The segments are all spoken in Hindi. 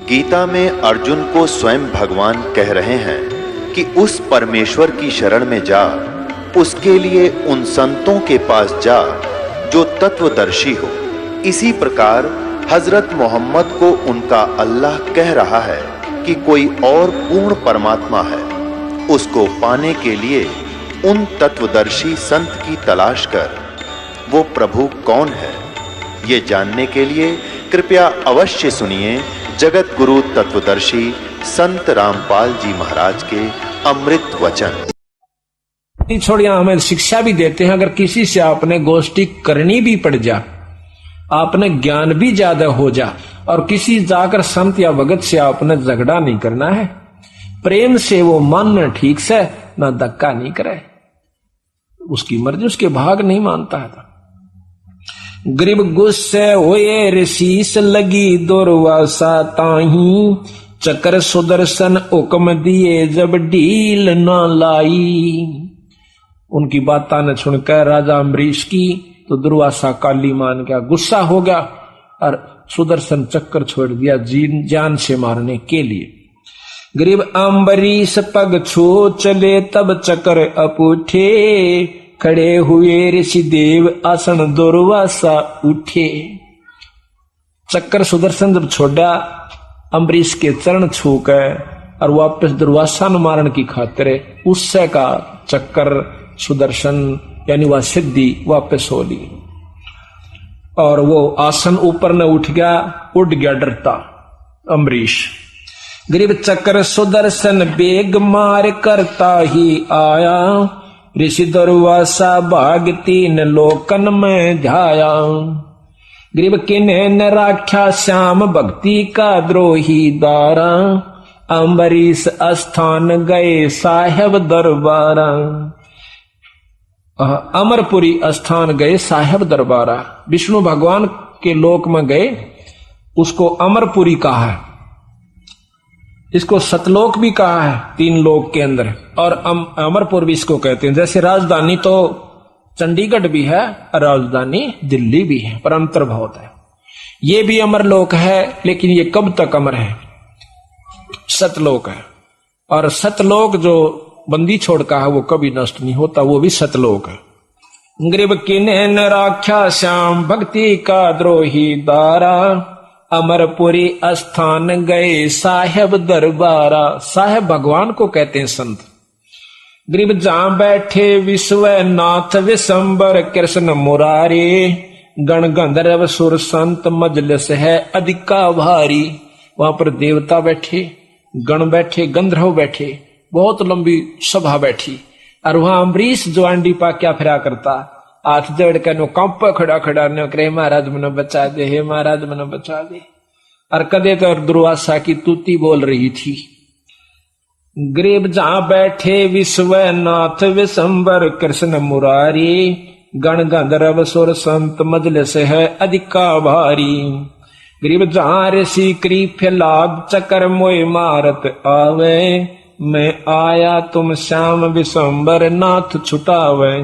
गीता में अर्जुन को स्वयं भगवान कह रहे हैं कि उस परमेश्वर की शरण में जा, उसके लिए उन संतों के पास जा जो तत्वदर्शी हो। इसी प्रकार हजरत मोहम्मद को उनका अल्लाह कह रहा है कि कोई और पूर्ण परमात्मा है, उसको पाने के लिए उन तत्वदर्शी संत की तलाश कर। वो प्रभु कौन है, ये जानने के लिए कृपया अवश्य सुनिए जगत गुरु तत्वदर्शी संत रामपाल जी महाराज के अमृत वचन। छोड़िया हमें शिक्षा भी देते हैं, अगर किसी से आपने गोष्ठी करनी भी पड़ जा, आपने ज्ञान भी ज्यादा हो जा, और किसी जाकर संत या भगत से आपने झगड़ा नहीं करना है, प्रेम से वो मानना ठीक से, ना धक्का नहीं करे, उसकी मर्जी, उसके भाग नहीं मानता है। गरीब गुस्से होए ऋषिस लगी दुर्वासा ताही, चक्र सुदर्शन हुक्म दिए जब ढील ना लाई। उनकी बात न सुनकर राजा अम्बरीश की तो दुर्वासा काली मान गया, गुस्सा हो गया और सुदर्शन चक्कर छोड़ दिया जान से मारने के लिए। गरीब अम्बरीश पग छू चले तब चक्र अपूठे, खड़े हुए ऋषिदेव आसन दुर्वासा उठे। चक्कर सुदर्शन जब छोड़ा अम्बरीश के चरण छू कर और वापस दुर्वासा न मारने की खातिर उससे का चक्कर सुदर्शन यानी वह सिद्धि वापस हो ली, और वो आसन ऊपर न उठ गया, उड़ गया डरता अम्बरीश। गरीब चक्र सुदर्शन बेग मार करता ही आया, ऋषि दुर्वासा भाग तीन लोकन में झाया। गरीब किन्हे न राख्या श्याम भक्ति का द्रोही दारा, अम्बरीश स्थान गए साहेब दरबारा। अमरपुरी स्थान गए साहेब दरबारा, विष्णु भगवान के लोक में गए, उसको अमरपुरी कहा है, इसको सतलोक भी कहा है, तीन लोक के अंदर, और अमरपुर भी इसको कहते हैं। जैसे राजधानी तो चंडीगढ़ भी है, राजधानी दिल्ली भी है, पर अंतर बहुत है। ये भी अमरलोक है, लेकिन ये कब तक अमर है, सतलोक है। और सतलोक जो बंदी छोड़ का है वो कभी नष्ट नहीं होता, वो भी सतलोक है। गरीब किन्हे न राख्या श्याम भक्ति का द्रोही दारा, अमरपुरी स्थान गए साहेब दरबारा। साहेब भगवान को कहते हैं संत। गरीब जहां बैठे विश्वनाथ विशंबर कृष्ण मुरारी, गण गंधर्व सुर संत मजलिस है अधिका भारी। वहां पर देवता बैठे, गण बैठे, गंधर्व बैठे, बहुत लंबी सभा बैठी, और वहां अम्बरीश जो आंडी पा क्या फिरा करता, हाथ जोड़ कर कंप खड़ा खड़ा न करे, महाराज मनो बचा दे, हे महाराज मनो बचा दे। और कदे तो दुर्वासा की तूती बोल रही थी। गरीब जहां बैठे विश्वनाथ विशंबर कृष्ण मुरारी, गण गंधर्व सुर संत मजलिस है अधिका भारी। गरीब जहां ऋषि करी फैलाग चक्कर मोय मारत आवे, मैं आया तुम श्याम विशंबर नाथ छुटावे।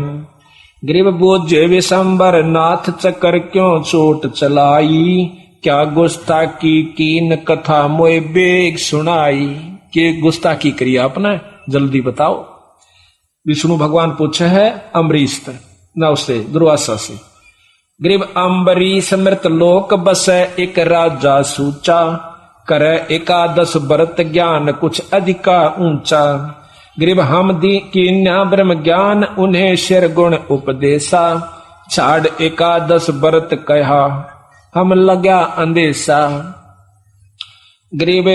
गरीब बोझे विशंबर नाथ चक्कर क्यों चोट चलाई, क्या गुस्ताखी कीन कथा मोए बेग सुनाई। के गुस्ताखी करी आपने, जल्दी बताओ। विष्णु भगवान पूछे है अम्बरीश न उससे दुर्वासा से। गरीब अम्बरीश मृत लोक बसे एक राजा सूचा, करे एकादश व्रत ज्ञान कुछ अधिका ऊंचा। गरीब हम दी कीन्या ब्रह्म ज्ञान उन्हें शिर गुण उपदेशा, छाड़ एकादश व्रत कहा हम लग्या अंदेशा। गरीब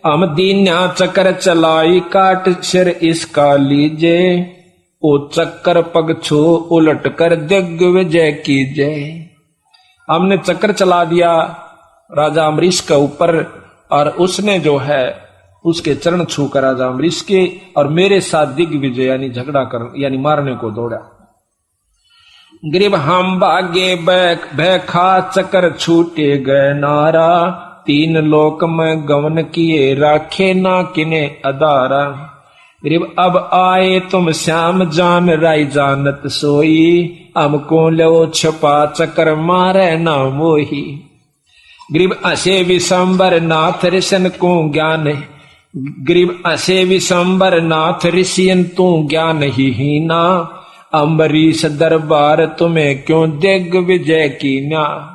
हम दीन्या चक्र चलाई काट सिर इसका लीजे, ओ चक्कर पग छो उलट कर दिग्विजय कीजे। हमने चक्र चला दिया राजा अम्बरीश के ऊपर, और उसने जो है उसके चरण छूकर राजा अम्बरीश के और मेरे साथ दिग्विजय यानी झगड़ा कर यानी मारने को दौड़ा। गरीब हम भागे बैखा चक्र छूटे गए नारा, तीन लोक में गमन किए राखे ना किने अदारा। गरीब अब आए तुम श्याम जान राय जानत सोई, हमको लो छपा चक्कर मारे ना मोही। गरीब असे विशंबर नाथ ऋषियन को ज्ञान, गरीब असे विशंबर नाथ ऋषियन तू ज्ञान ही ना, अम्बरीश दरबार तुम्हें क्यों दिग विजय कीना।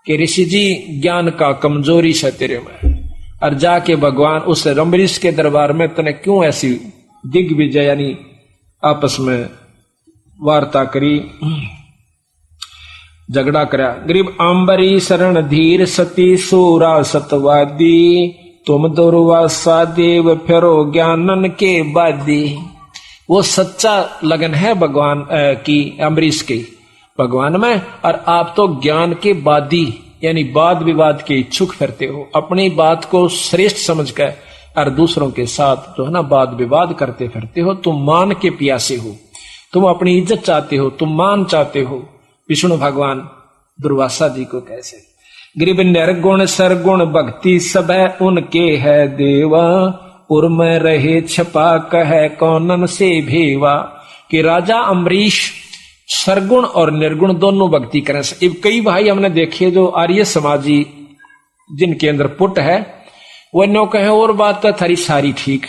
कि ऋषि जी ज्ञान का कमजोरी से तेरे में, और जाके भगवान उस अम्बरीश के दरबार में तने क्यों ऐसी दिग्विजय यानी आपस में वार्ता करी, झगड़ा करा। गरीब अम्बरी शरण धीर सती सूरा सतवादी, तुम दुर्वासा देव फिरो ज्ञानन के बादी। वो सच्चा लगन है भगवान की अम्बरीश की भगवान में, और आप तो ज्ञान के बादी यानी वाद विवाद के इच्छुक फिरते हो। अपनी बात को श्रेष्ठ समझकर और दूसरों के साथ जो है ना वाद विवाद करते फिरते हो। तुम मान के प्यासे हो, तुम अपनी इज्जत चाहते हो, तुम मान चाहते हो। विष्णु भगवान दुर्वासा जी को कैसे, गरीब निर्गुण सरगुण भक्ति सब है उनके है देवा, उर्म रहे छपा कहे कौनन से भेवा। कि राजा अम्बरीश सरगुण और निर्गुण दोनों भक्ति करें। कई भाई हमने देखे जो आर्य समाजी जिनके अंदर पुट है, वो नो कहे और बात तो थारी सारी ठीक,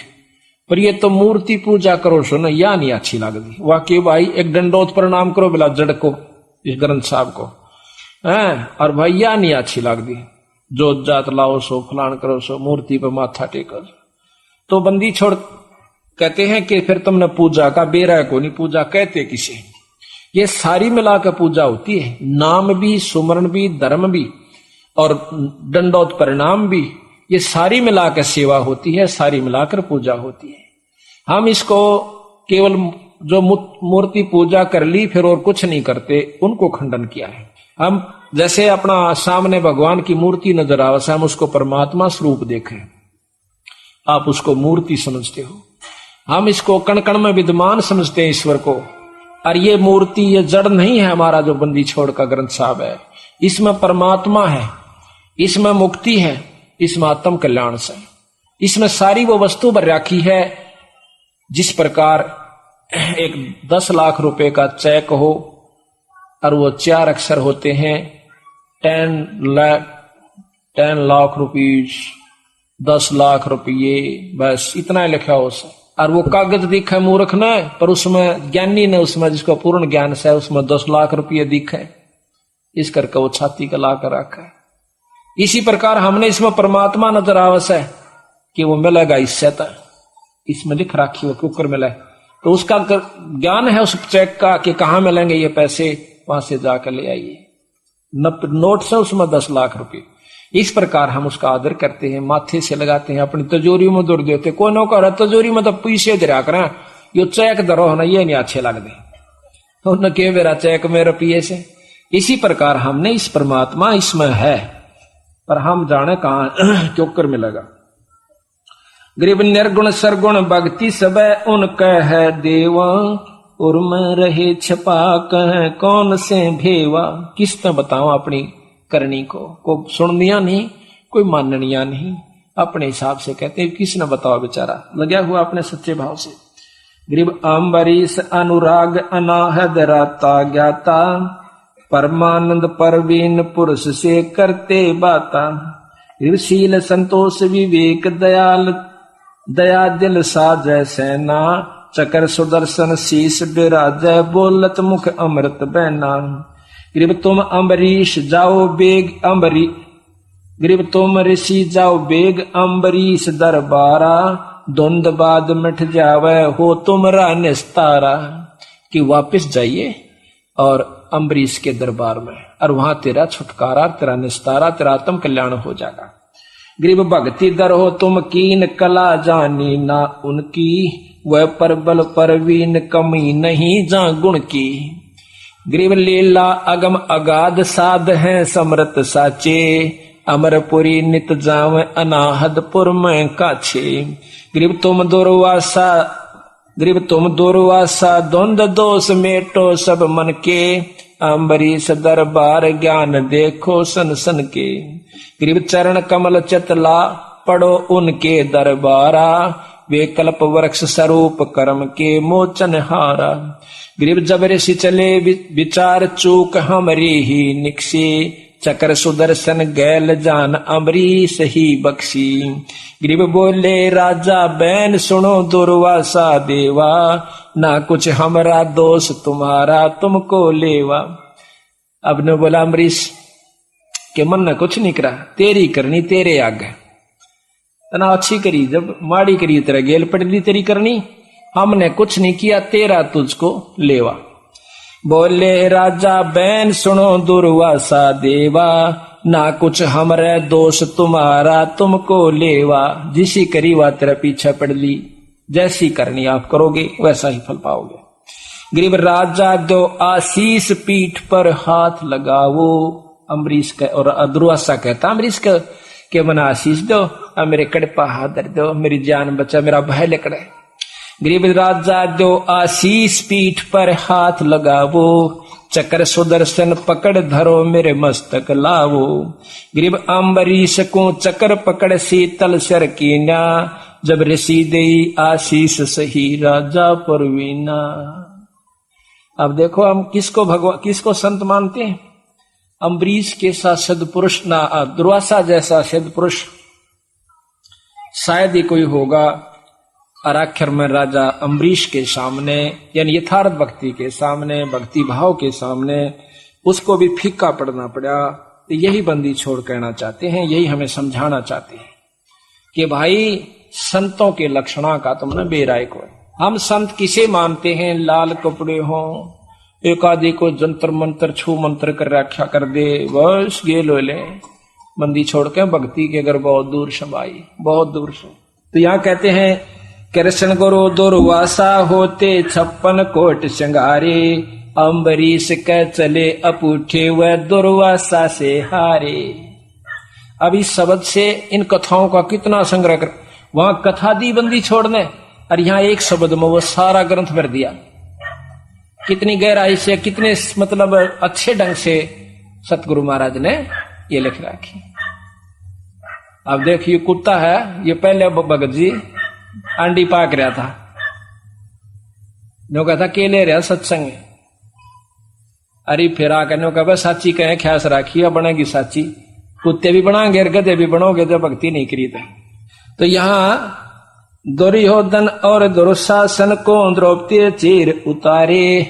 पर ये तो मूर्ति पूजा करो सो ना, या नहीं अच्छी लगती। वाकई भाई एक दंडोत प्रणाम करो बिला जड़ को, इस ग्रंथ साहब को है, और भाई या नहीं अच्छी लगती। जो जात लाओ सो फलान करो सो, मूर्ति पे माथा टेको तो बंदी छोड़। कहते हैं कि फिर तुमने पूजा का बेरा को नहीं, पूजा कहते किसे। ये सारी मिलाकर पूजा होती है, नाम भी, सुमरण भी, धर्म भी और दंडोत परिणाम भी, ये सारी मिलाकर सेवा होती है, सारी मिलाकर पूजा होती है। हम इसको केवल जो मूर्ति पूजा कर ली फिर और कुछ नहीं करते, उनको खंडन किया है। हम जैसे अपना सामने भगवान की मूर्ति नजर आवे, हम उसको परमात्मा स्वरूप देखें, आप उसको मूर्ति समझते हो। हम इसको कण कण में विद्यमान समझते हैं ईश्वर को, और ये मूर्ति ये जड़ नहीं है। हमारा जो बंदी छोड़ का ग्रंथ साहब है, इसमें परमात्मा है, इसमें मुक्ति है, इसमें आत्म कल्याण से, इसमें सारी वो वस्तु भर रखी है। जिस प्रकार एक 10 लाख रुपए का चेक हो और वो 4 अक्षर होते हैं, 10 लाख रुपीज, 10 लाख रुपये, बस इतना ही लिखा हो सर। और वो कागज दिखे मूर्ख ने, पर उसमें ज्ञानी ने, उसमें जिसको पूर्ण ज्ञान से उसमें 10 लाख रुपये दिखे, इस करके वो छाती का ला कर रखा है। इसी प्रकार हमने इसमें परमात्मा नजर आवस है कि वो मिलेगा इससे, इसमें लिख रखी वो कुकर मिले, तो उसका ज्ञान है उस चेक का कि कहाँ मिलेंगे ये पैसे, वहां से जाकर ले आइए। नोट से उसमें 10 लाख रुपए। इस प्रकार हम उसका आदर करते हैं, माथे से लगाते हैं, अपनी तिजोरी में दूर देते। कोई नो कर तिजोरी में तो पैसे दरा कर, यो चेक दरो ना, ये नहीं अच्छे लगते, उन्हें के मेरा चेक में रुपये से। इसी प्रकार हमने इस परमात्मा इसमें है, पर हम जाने कहां क्यों मिलेगा। गरीब निर्गुण सरगुण भक्ति सब उनका है देवा, उर्म रहे छपा कह कौन से भेवा। किसने बताओ अपनी करनी को सुननिया नहीं, कोई माननिया नहीं, अपने हिसाब से कहते हैं। किसने बताओ, बेचारा लगा हुआ अपने सच्चे भाव से। गरीब अम्बरीश अनुराग अनाहद राता ज्ञाता, परमानंद परवीन पुरुष से करते बाता। शील संतोष विवेक दयाल दया दिल साजय सेना, चकर सुदर्शन शीश बिराजय बोलत मुख अमृत बैना। गरीब तुम अम्बरीश जाओ बेग गरीब तुम ऋषि जाओ बेग अम्बरीश दरबारा, धुंध बाद मिट जावे हो तुमरा निस्तारा। कि वापिस जाइए और अम्बरीश के दरबार में, और वहां तेरा छुटकारा, तेरा निस्तारा, तेरा आत्म कल्याण हो जाएगा। गरीब भक्ति दर हो तुम कीन कला जानी ना उनकी, वह परबल परवीन कमी नहीं जा गुण की। गरीब लीला अगम अगाध साध है समृत साचे, अमरपुरी नित जाव अनाहदपुर में काछे। गरीब तुम दुर्वासा द्वंद दोष मेटो सब मन के, अम्बरीश दरबार ज्ञान देखो सन सन के। गरीब चरण कमल चतला पढ़ो उनके दरबारा, वे कल्प वृक्ष स्वरूप कर्म के मोचन हारा। गरीब जब ऋषि चले विचार चूक हमरी ही निकसे, चकर सुदर्शन गैल जान अम्बरीश ही बख्शी। ग्रीव बोले राजा बैन सुनो दुर्वासा देवा, ना कुछ हमरा दोष तुम्हारा तुमको लेवा। अब ने बोला अम्बरीश के मन न कुछ नहीं करा, तेरी करनी तेरे आगे, तना अच्छी करी जब माड़ी करी तेरा गेल पड़ी तेरी करनी, हमने कुछ नहीं किया तेरा तुझको लेवा। बोले राजा बैन सुनो दुर्वासा देवा, ना कुछ हमरे दोष तुम्हारा तुमको लेवा। जिसी करी वा तेरा पीछे पड़ ली, जैसी करनी आप करोगे वैसा ही फल पाओगे। गरीब राजा दो आशीष पीठ पर हाथ लगाओ। अम्बरीश का और दुर्वासा कहता अम्बरीश के मना आशीष दो, और मेरे कड़पा हाथ धर दो, मेरी जान बचा, मेरा भय लकड़े। गरीब राजा दो आशीष पीठ पर हाथ लगावो, चक्र सुदर्शन पकड़ धरो मेरे मस्तक लावो। गरीब अम्बरीश को चक्र पकड़ शीतल सर कीना, जब ऋषि देई आशीष सही राजा परवीना। अब देखो हम किसको संत मानते हैं? अम्बरीश के साथ सदपुरुष ना, दुर्वासा जैसा सदपुरुष शायद ही कोई होगा। और आखिर में राजा अम्बरीश के सामने यानी यथार्थ भक्ति के सामने, भक्ति भाव के सामने उसको भी फीका पड़ना पड़ा। तो यही बंदी छोड़ कहना चाहते हैं, यही हमें समझाना चाहते हैं कि भाई संतों के लक्षणा का तुमने बेराय को। हम संत किसे मानते हैं? लाल कपड़े हों, एक आदि को जंतर मंत्र छू मंत्र कर रक्षा कर दे, बस ये लो ले, बंदी छोड़ के भक्ति के अगर बहुत दूर से भाई, बहुत दूर से। तो यहाँ कहते हैं कृष्ण गुरु दुर्वासा होते 56 कोट श्रृंगारे, अम्बरीश के चले अपूठे व दुर्वासा से हारे। अब इस शब्द से इन कथाओं का कितना संग्रह कर, वहां कथा दी बंदी छोड़ने, और यहाँ एक शब्द में वो सारा ग्रंथ भर दिया। कितनी गहराई से, कितने मतलब अच्छे ढंग से सतगुरु महाराज ने ये लिख रखी। अब देखिए कुत्ता है, ये पहले भगत जी अंडी पाक रहा था, नो कहता के ले रहा सत्संग में, अरे फिर आकर नो कहा साची कहे ख्यास राखिए बनेगी साची। कुत्ते भी बनाओगे गधे भी बनोगे जब भक्ति नहीं करी तो यहाँ दुर्योधन और दुर्शासन को द्रौपदी चीर उतारे,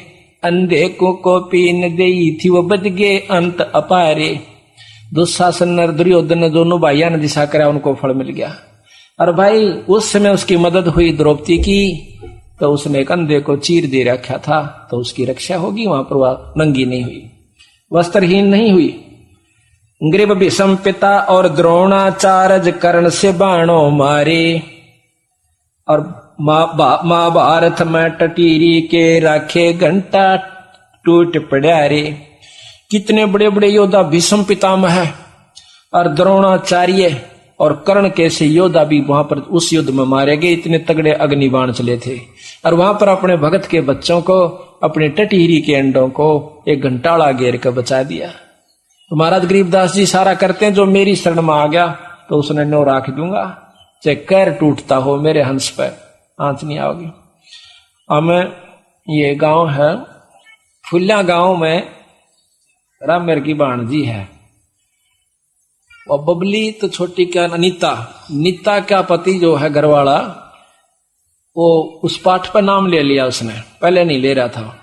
अंधे को पीन देई थी वो बच गए अंत अपारे। दुशासन और दुर्योधन ने दोनों भाइयों ने दिशा करा, उनको फल मिल गया। और भाई उस समय उसकी मदद हुई द्रौपदी की, तो उसने एक अंधे को चीर दे रखा था, तो उसकी रक्षा होगी। वहां पर वह नंगी नहीं हुई, वस्त्रहीन नहीं हुई। ग्रीव भीष्म पिता और द्रोणाचार्य कर्ण से बाणों मारे, और महाभारत में टटीरी के राखे घंटा टूट पड़ा रे। कितने बड़े बड़े योद्धा भीष्म पितामह है, और द्रोणाचार्य और कर्ण कैसे योद्धा भी वहां पर उस युद्ध में मारे गए। इतने तगड़े अग्निबाण चले थे, और वहां पर अपने भगत के बच्चों को, अपने टटीरी के अंडों को एक घंटाड़ा घेर कर बचा दिया। तो महाराज गरीबदास जी सारा करते हैं, जो मेरी शरण में आ गया तो उसने नो राख दूंगा, चाहे कैर टूटता हो मेरे हंस पर आंच नहीं आओगी। हमें ये गांव है फुल्या, गांव में रामेर की भाणजी है, और बबली तो छोटी क्या नीता का पति जो है घरवाला, वो उस पाठ पर नाम ले लिया उसने, पहले नहीं ले रहा था।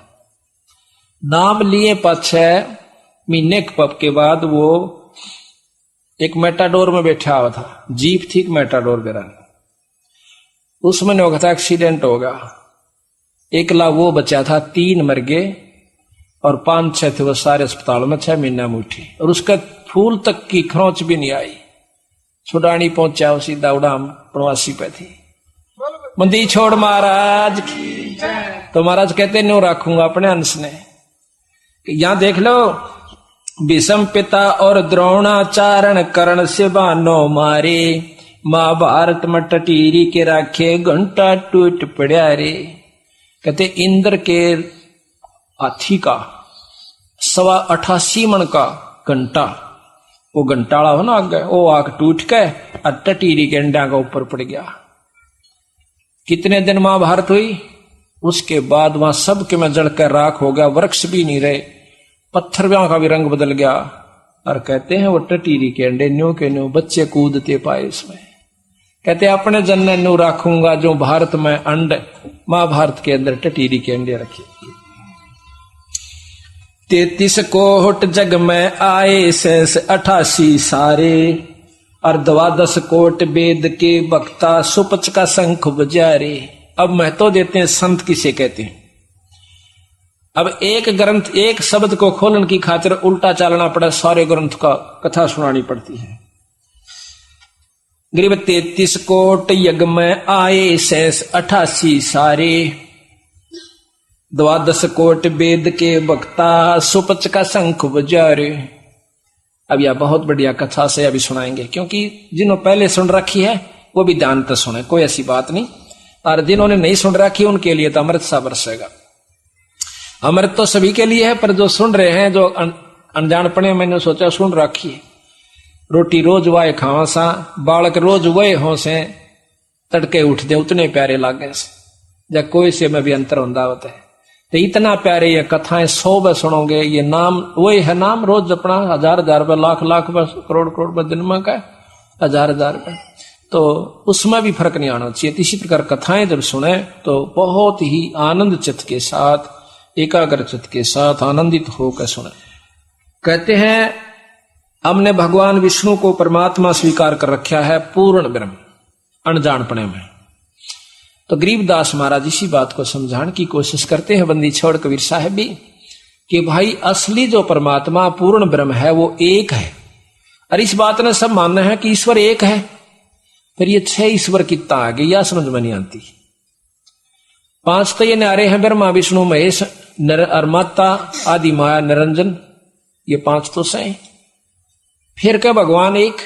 नाम लिए 5-6 महीने के बाद वो एक मेटाडोर में बैठा हुआ था, जीप थी मेटाडोर के रंग, उसमें होगा था एक्सीडेंट होगा। एकला वो बचा था, 3 मर गए, और 5-6 थे वो सारे अस्पताल में 6 महीना में उठे, और उसका फूल तक की खरोंच भी नहीं आई। छुड़ानी पहुंचा वो सीधा उड़ाम प्रवासी पे थी। मंदी छोड़ महाराज की, तो महाराज कहते न्यू रखूंगा अपने अंश ने। यहां देख लो, भीष्म पिता और द्रोणाचार्य कर्ण से बानो मारे, महाभारत में टटीरी के राखे घंटा टूट पड़ा रे। कहते इंद्र के हाथी का 88 मन का घंटा, वो घंटाड़ा हो ना आगे, वो आग टूट के और टटीरी के अंडा का ऊपर पड़ गया। कितने दिन महाभारत हुई, उसके बाद वहां सब के में जड़कर राख हो गया, वृक्ष भी नहीं रहे, पत्थर का भी रंग बदल गया, और कहते हैं वो टटीरी के अंडे न्यू के न्यू बच्चे कूदते पाए इसमें। कहते अपने जन्ने न्यू रखूंगा जो भारत में अंडे, महाभारत के अंदर टटीरी के अंडे रखे। 33 कोट जग में आए शेष 88 सारे, और 12 कोट वेद के वक्ता सुपच का शंख बजारे। अब महत्व देते हैं संत किसे कहते हैं। अब एक ग्रंथ एक शब्द को खोलने की खातिर उल्टा चलना पड़ा, सारे ग्रंथ का कथा सुनानी पड़ती है। गरीब 33 कोट यज्ञ में आए शेष 88 सारे, 12 कोट वेद के वक्ता सुपच का शंख बजारे। अब यह बहुत बढ़िया कथा से अभी सुनाएंगे, क्योंकि जिन्होंने पहले सुन रखी है वो भी ध्यान से सुने, कोई ऐसी बात नहीं। और जिन्होंने नहीं सुन रखी उनके लिए तो अमृत सा बरसेगा। अमृत तो सभी के लिए है, पर जो सुन रहे हैं, जो अनजानपने मैंने सोचा सुन रखी है। रोटी रोज वाए खावा सा, बालक रोज वहे हो से, तड़के उठते उतने प्यारे लागे से, जब कोई से में भी अंतर होता होता है। तो इतना प्यारे ये कथाएं 100 बार सुनोगे। ये नाम वही है, नाम रोज अपना 1000 रुपये, लाख करोड़ दिन में का 1000 रुपये, तो उसमें भी फर्क नहीं आना चाहिए। इसी प्रकार कथाएं जब सुने तो बहुत ही आनंद चित्त के साथ, एकाग्र चित्त के साथ आनंदित होकर सुने। कहते हैं हमने भगवान विष्णु को परमात्मा स्वीकार कर रखा है पूर्ण ब्रह्म अनजानपने में। तो गरीबदास महाराज इसी बात को समझाने की कोशिश करते हैं, बंदी छोड़ कबीर साहब भी, कि भाई असली जो परमात्मा पूर्ण ब्रह्म है वो एक है। और इस बात ने सब मानना है कि ईश्वर एक है, फिर ये 6 ईश्वर कितना आ गई, यह समझ में नहीं आती। 5 तो ये न्यारे हैं, ब्रह्मा विष्णु महेश और माता आदि माया निरंजन, ये 5 तो सही। फिर क्या भगवान एक,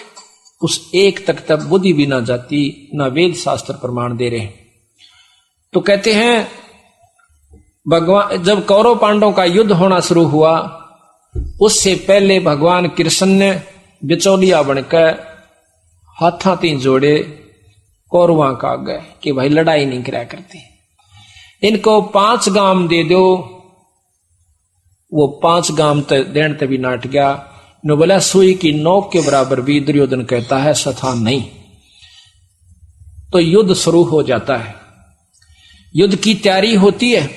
उस एक तक तब बुद्धि भी ना जाती, ना वेद शास्त्र प्रमाण दे रहे। तो कहते हैं भगवान जब कौरव पांडवों का युद्ध होना शुरू हुआ, उससे पहले भगवान कृष्ण ने बिचौलिया बनकर हाथा 3 जोड़े कौरवां का गए कि भाई लड़ाई नहीं करा करते, इनको 5 गाम दे दो। वो 5 गाम देने ते भी नाट गया। न बोला सुई की नोक के बराबर भी दुर्योधन कहता है सथा नहीं। तो युद्ध शुरू हो जाता है, युद्ध की तैयारी होती है,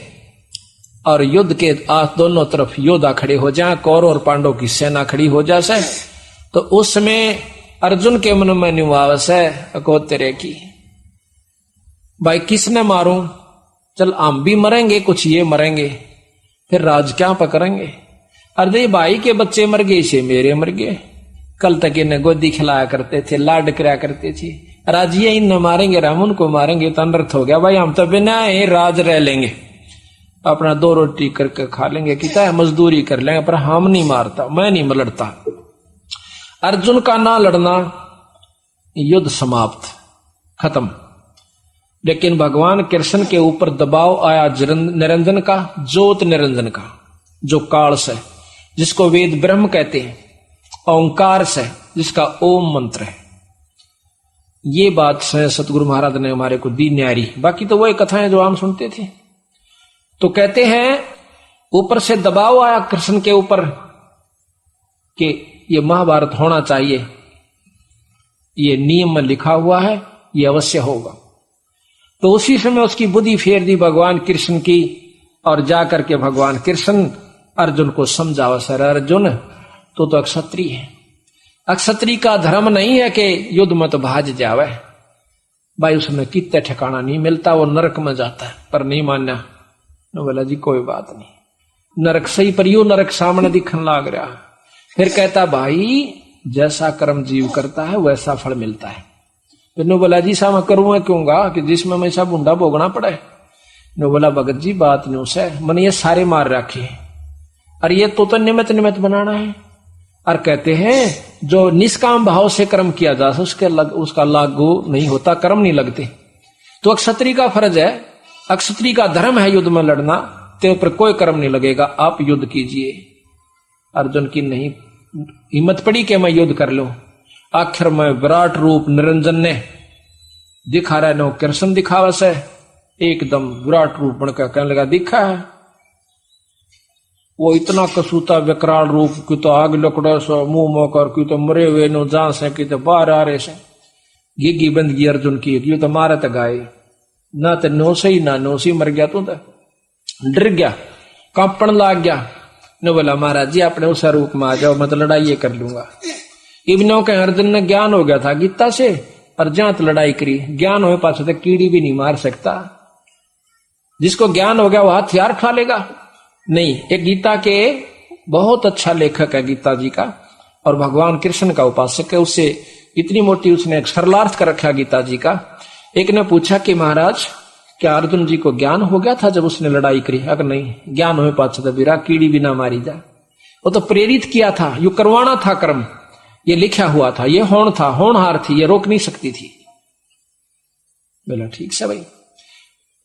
और युद्ध के दोनों तरफ योद्धा खड़े हो जाए, कौरव और पांडव की सेना खड़ी हो जाए। तो उस समय अर्जुन के मन में निवास है अकोत्तरे की, भाई किसने मारूं, चल हम भी मरेंगे, कुछ ये मरेंगे, फिर राज क्या पकड़ेंगे। अरे भाई के बच्चे मर गए, से मेरे मर गए, कल तक इन्हें गोदी खिलाया करते थे, लाड कराया करते थे, राज ये इन मारेंगे, हम उनको मारेंगे, तो अनर्थ हो गया। भाई हम तो बिना राज रह लेंगे, अपना 2 रोटी करके खा लेंगे, कितना है मजदूरी कर लेंगे, पर हम नहीं मारता, मैं नहीं लड़ता। अर्जुन का ना लड़ना, युद्ध समाप्त, खत्म। लेकिन भगवान कृष्ण के ऊपर दबाव आया निरंजन का, ज्योत निरंजन का, जो काल से, जिसको वेद ब्रह्म कहते हैं, ओंकार से, जिसका ओम मंत्र है। ये बात से सतगुरु महाराज ने हमारे को दी न्यारी, बाकी तो वही कथाएं जो हम सुनते थे। तो कहते हैं ऊपर से दबाव आया कृष्ण के ऊपर कि ये महाभारत होना चाहिए, ये नियम में लिखा हुआ है, ये अवश्य होगा। तो उसी समय उसकी बुद्धि फेर दी भगवान कृष्ण की, और जाकर के भगवान कृष्ण अर्जुन को समझावा, सर अर्जुन तो अक्षत्रिय है, अक्षत्रिय का धर्म नहीं है कि युद्ध मत भाज जावे। भाई उसमें कितने ठिकाना नहीं मिलता, वो नरक में जाता है, पर नहीं मान्या। न बोला जी कोई बात नहीं, नरक सही पर यू नरक सामने दिखने लग रहा। फिर कहता भाई जैसा कर्म जीव करता है वैसा फल मिलता है। फिर नो बोला जी सा मैं करूंगा क्योंगा कि जिसमें मैं सब बुंडा भोगना पड़े। नो बोला भगत जी बात न्यू से मन ये सारे मार रखे, और ये तो निमित्त निमित्त बनाना है। और कहते हैं जो निष्काम भाव से कर्म किया जा उसका लागू नहीं होता, कर्म नहीं लगते। तो क्षत्रिय का फर्ज है, क्षत्रिय का धर्म है युद्ध में लड़ना, तेरे ऊपर कोई कर्म नहीं लगेगा, आप युद्ध कीजिए। अर्जुन की नहीं हिम्मत पड़ी कि मैं युद्ध कर लूं। आखिर में विराट रूप निरंजन ने दिखा रहा है, नो कृष्ण दिखावा से एकदम विराट रूप बनकर कहने लगा दिखा है। वो इतना कसूता विकराल रूप की तो आग लकड़ा सो मुंह मोकर की तो मरे हुए नो जहां से की तो बाहर आ रहे से गिगी बंदगी अर्जुन की यू तो मारा तो गाय ना तो नौसे ना नौसी मर गया तू तो डर गया कांपन लाग गया ने बोला महाराज जी अपने उस रूप में आ जाओ मैं तो लड़ाई ये कर लूंगा। इब्नों के अर्जुन ने ज्ञान हो गया था गीता से और जहां तो लड़ाई करी ज्ञान हो पास तो कीड़ी भी नहीं मार सकता। जिसको ज्ञान हो गया वो हथियार खा लेगा नहीं। एक गीता के बहुत अच्छा लेखक है गीता जी का और भगवान कृष्ण का उपासक है। उससे इतनी मोटी उसने एक सरलार्थ कर रखा गीता जी का। एक ने पूछा कि महाराज क्या अर्जुन जी को ज्ञान हो गया था जब उसने लड़ाई करी? अगर नहीं ज्ञान हो पाछा तो बीरा कीड़ी भी ना मारी जाए। वो तो प्रेरित किया था यू करवाना था कर्म ये लिखा हुआ था ये होण था होनहार थी ये रोक नहीं सकती थी। बोला ठीक से भाई।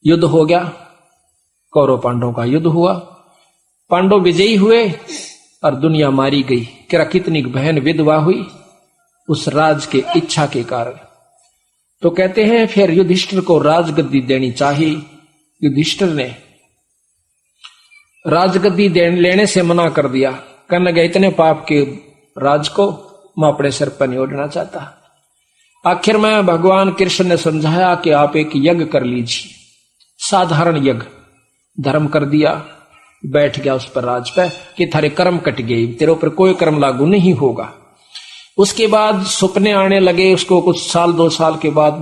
युद्ध हो गया कौरव पांडवों का युद्ध हुआ पांडव विजयी हुए और दुनिया मारी गई। क्या कितनी बहन विधवा हुई उस राज के इच्छा के कारण। तो कहते हैं फिर युधिष्ठिर को राजगद्दी देनी चाहिए। युधिष्ठिर ने राजगद्दी लेने से मना कर दिया कहने लगा इतने पाप के राज को मैं अपने सिर पर नहीं ओढ़ना चाहता। आखिर में भगवान कृष्ण ने समझाया कि आप एक यज्ञ कर लीजिए साधारण यज्ञ धर्म कर दिया बैठ गया उस पर राज पे कि थारे कर्म कट गए तेरे ऊपर कोई कर्म लागू नहीं होगा। उसके बाद सपने आने लगे उसको कुछ साल 2 साल के बाद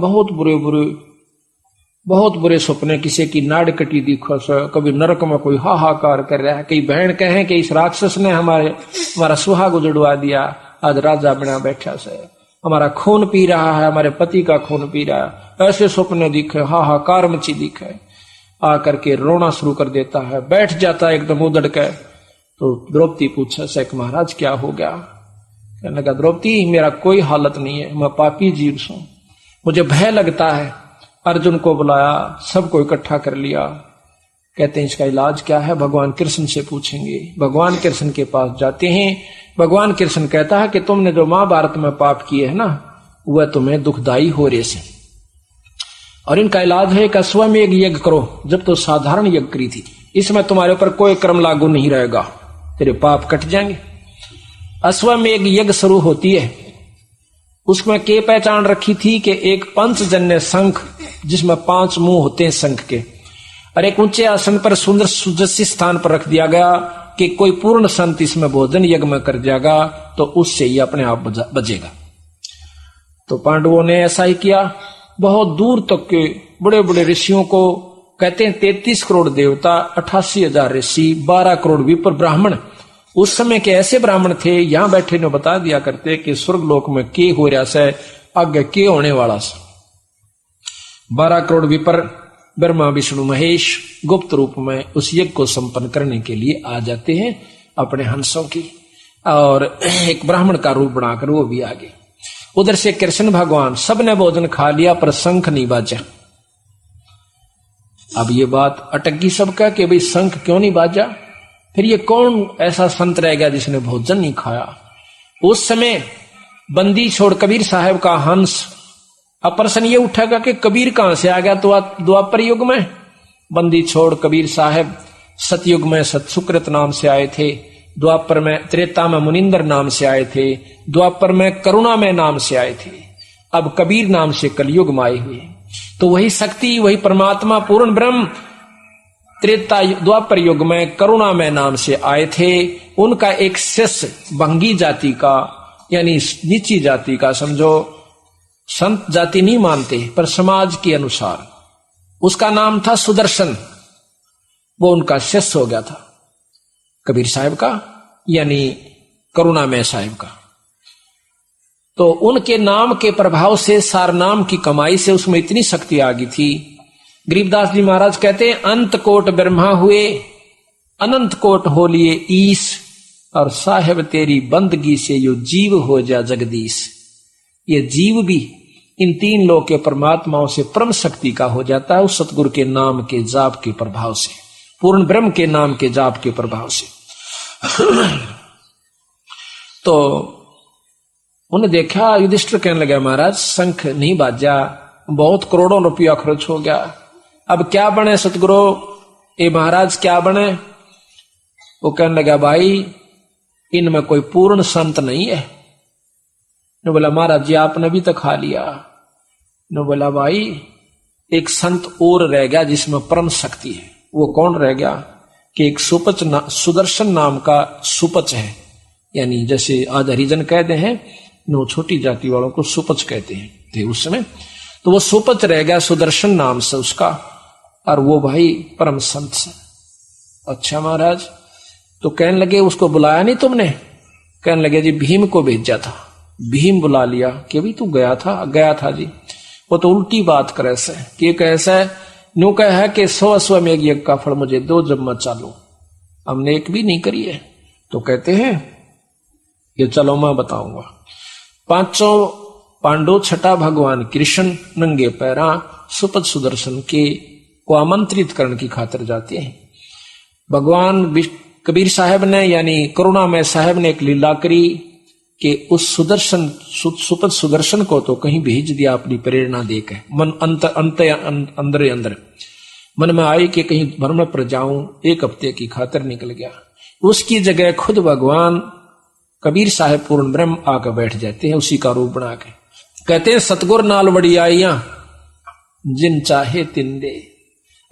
बहुत बुरे सपने किसी की नाड़ कटी दिखो कभी नरक में कोई हाहाकार कर रहा है कई बहन कहें कि इस राक्षस ने हमारा सुहाग उजड़वा दिया आज राजा बना बैठा से हमारा खून पी रहा है हमारे पति का खून पी रहा है। ऐसे सपने दिखे हाहाकार मची दिखे आकर के रोना शुरू कर देता है बैठ जाता है एकदम उधड़ के। तो द्रौपदी पूछा से महाराज क्या हो गया? कहने लगा द्रौपदी मेरा कोई हालत नहीं है मैं पापी जीव हूं मुझे भय लगता है। अर्जुन को बुलाया सबको इकट्ठा कर लिया। कहते हैं इसका इलाज क्या है भगवान कृष्ण से पूछेंगे। भगवान कृष्ण के पास जाते हैं। भगवान कृष्ण कहता है कि तुमने जो महाभारत में पाप किए है ना वह तुम्हें दुखदाई हो रहे से और इनका इलाज है कि अश्वमेघ यज्ञ करो। जब तो साधारण यज्ञ करी थी इसमें तुम्हारे ऊपर कोई कर्म लागू नहीं रहेगा तेरे पाप कट जाएंगे। अश्वमेघ यज्ञ शुरू होती है उसमें के पहचान रखी थी कि एक पंचजन्य शंख जिसमें 5 मुंह होते हैं शंख के और एक ऊंचे आसन पर सुंदर सुजस्य स्थान पर रख दिया गया कि कोई पूर्ण संत इसमें भोजन यज्ञ में कर जाएगा तो उससे ही अपने आप बचेगा। तो पांडवों ने ऐसा ही किया। बहुत दूर तक के बड़े बड़े ऋषियों को कहते हैं 33 करोड़ देवता 88,000 ऋषि 12 करोड़ विप्र ब्राह्मण उस समय के ऐसे ब्राह्मण थे यहां बैठे ने बता दिया करते कि स्वर्गलोक में के हो रहा से आगे के होने वाला से। 12 करोड़ विप्र ब्रह्मा विष्णु महेश गुप्त रूप में उस यज्ञ को संपन्न करने के लिए आ जाते हैं अपने हंसों की और एक ब्राह्मण का रूप बनाकर वो भी आगे। उधर से कृष्ण भगवान सबने भोजन खा लिया पर शंख नहीं बाजा। अब ये बात अटकी सबका कि भाई शंख क्यों नहीं बाजा फिर ये कौन ऐसा संत रह गया जिसने भोजन नहीं खाया। उस समय बंदी छोड़ कबीर साहब का हंस। अब प्रश्न ये उठेगा कि कबीर कहां से आ गया? तो द्वापर युग में बंदी छोड़ कबीर साहब सतयुग में सतसुकृत नाम से आए थे द्वापर में त्रेता में मुनिंदर नाम से आए थे द्वापर में करुणा में नाम से आए थे अब कबीर नाम से कलयुग में आए हुए। तो वही शक्ति वही परमात्मा पूर्ण ब्रह्म त्रेता द्वापर युग में करुणा में नाम से आए थे। उनका एक शिष्य भंगी जाति का यानी नीची जाति का समझो संत जाति नहीं मानते पर समाज के अनुसार उसका नाम था सुदर्शन। वो उनका शिष्य हो गया था कबीर साहब का यानी करुणामय साहब का। तो उनके नाम के प्रभाव से सारनाम की कमाई से उसमें इतनी शक्ति आ गई थी। गरीबदास जी महाराज कहते हैं अंत कोट ब्रह्मा हुए अनंत कोट हो लिए ईश और साहेब तेरी बंदगी से यो जीव हो जा जगदीश। ये जीव भी इन 3 लोक के परमात्माओं से परम शक्ति का हो जाता है उस सतगुरु के नाम के जाप के प्रभाव से पूर्ण ब्रह्म के नाम के जाप के प्रभाव से। तो उन्हें देखा युधिष्ठिर कहने लगा महाराज शंख नहीं बाजा बहुत करोड़ों रुपया खर्च हो गया अब क्या बने सतगुरु ए महाराज क्या बने? वो कहने लगा भाई इनमें कोई पूर्ण संत नहीं है। ने बोला महाराज जी आपने भी तो खा लिया। ने बोला भाई एक संत और रह गया जिसमें परम शक्ति है। वो कौन रह गया कि एक सुदर्शन नाम का सुपच है, यानी जैसे आज हरिजन कहते हैं नो छोटी जाति वालों को सुपच कहते हैं थे उस समय। तो वो सुपच रह गया सुदर्शन नाम से उसका, और वो भाई परम संत से। अच्छा महाराज, तो कहने लगे उसको बुलाया नहीं तुमने? कहने लगे जी भीम को भेजा था। भीम बुला लिया कि भी तू गया था जी। वो तो उल्टी बात करे से कि कैसा न्यू कह है कि 100 अश्वमेघ यज्ञ का फल मुझे दो जब मैं चालू, हमने एक भी नहीं करी है। तो कहते हैं ये चलो मैं बताऊंगा। 5 पांडव छठा भगवान कृष्ण नंगे पैरा सुपथ सुदर्शन के को आमंत्रित करने की खातिर जाते हैं। भगवान कबीर साहब ने यानी करुणामय साहब ने एक लीला करी कि उस सुपथ सुदर्शन को तो कहीं भेज दिया अपनी प्रेरणा देकर। मन अंदर मन में आई कि कहीं भ्रमण पर जाऊं, एक हफ्ते की खातिर निकल गया। उसकी जगह खुद भगवान कबीर साहब पूर्ण ब्रह्म आकर बैठ जाते हैं उसी का रूप बना के। कहते हैं सतगुर नाल बड़ी आइया जिन चाहे तिन दे।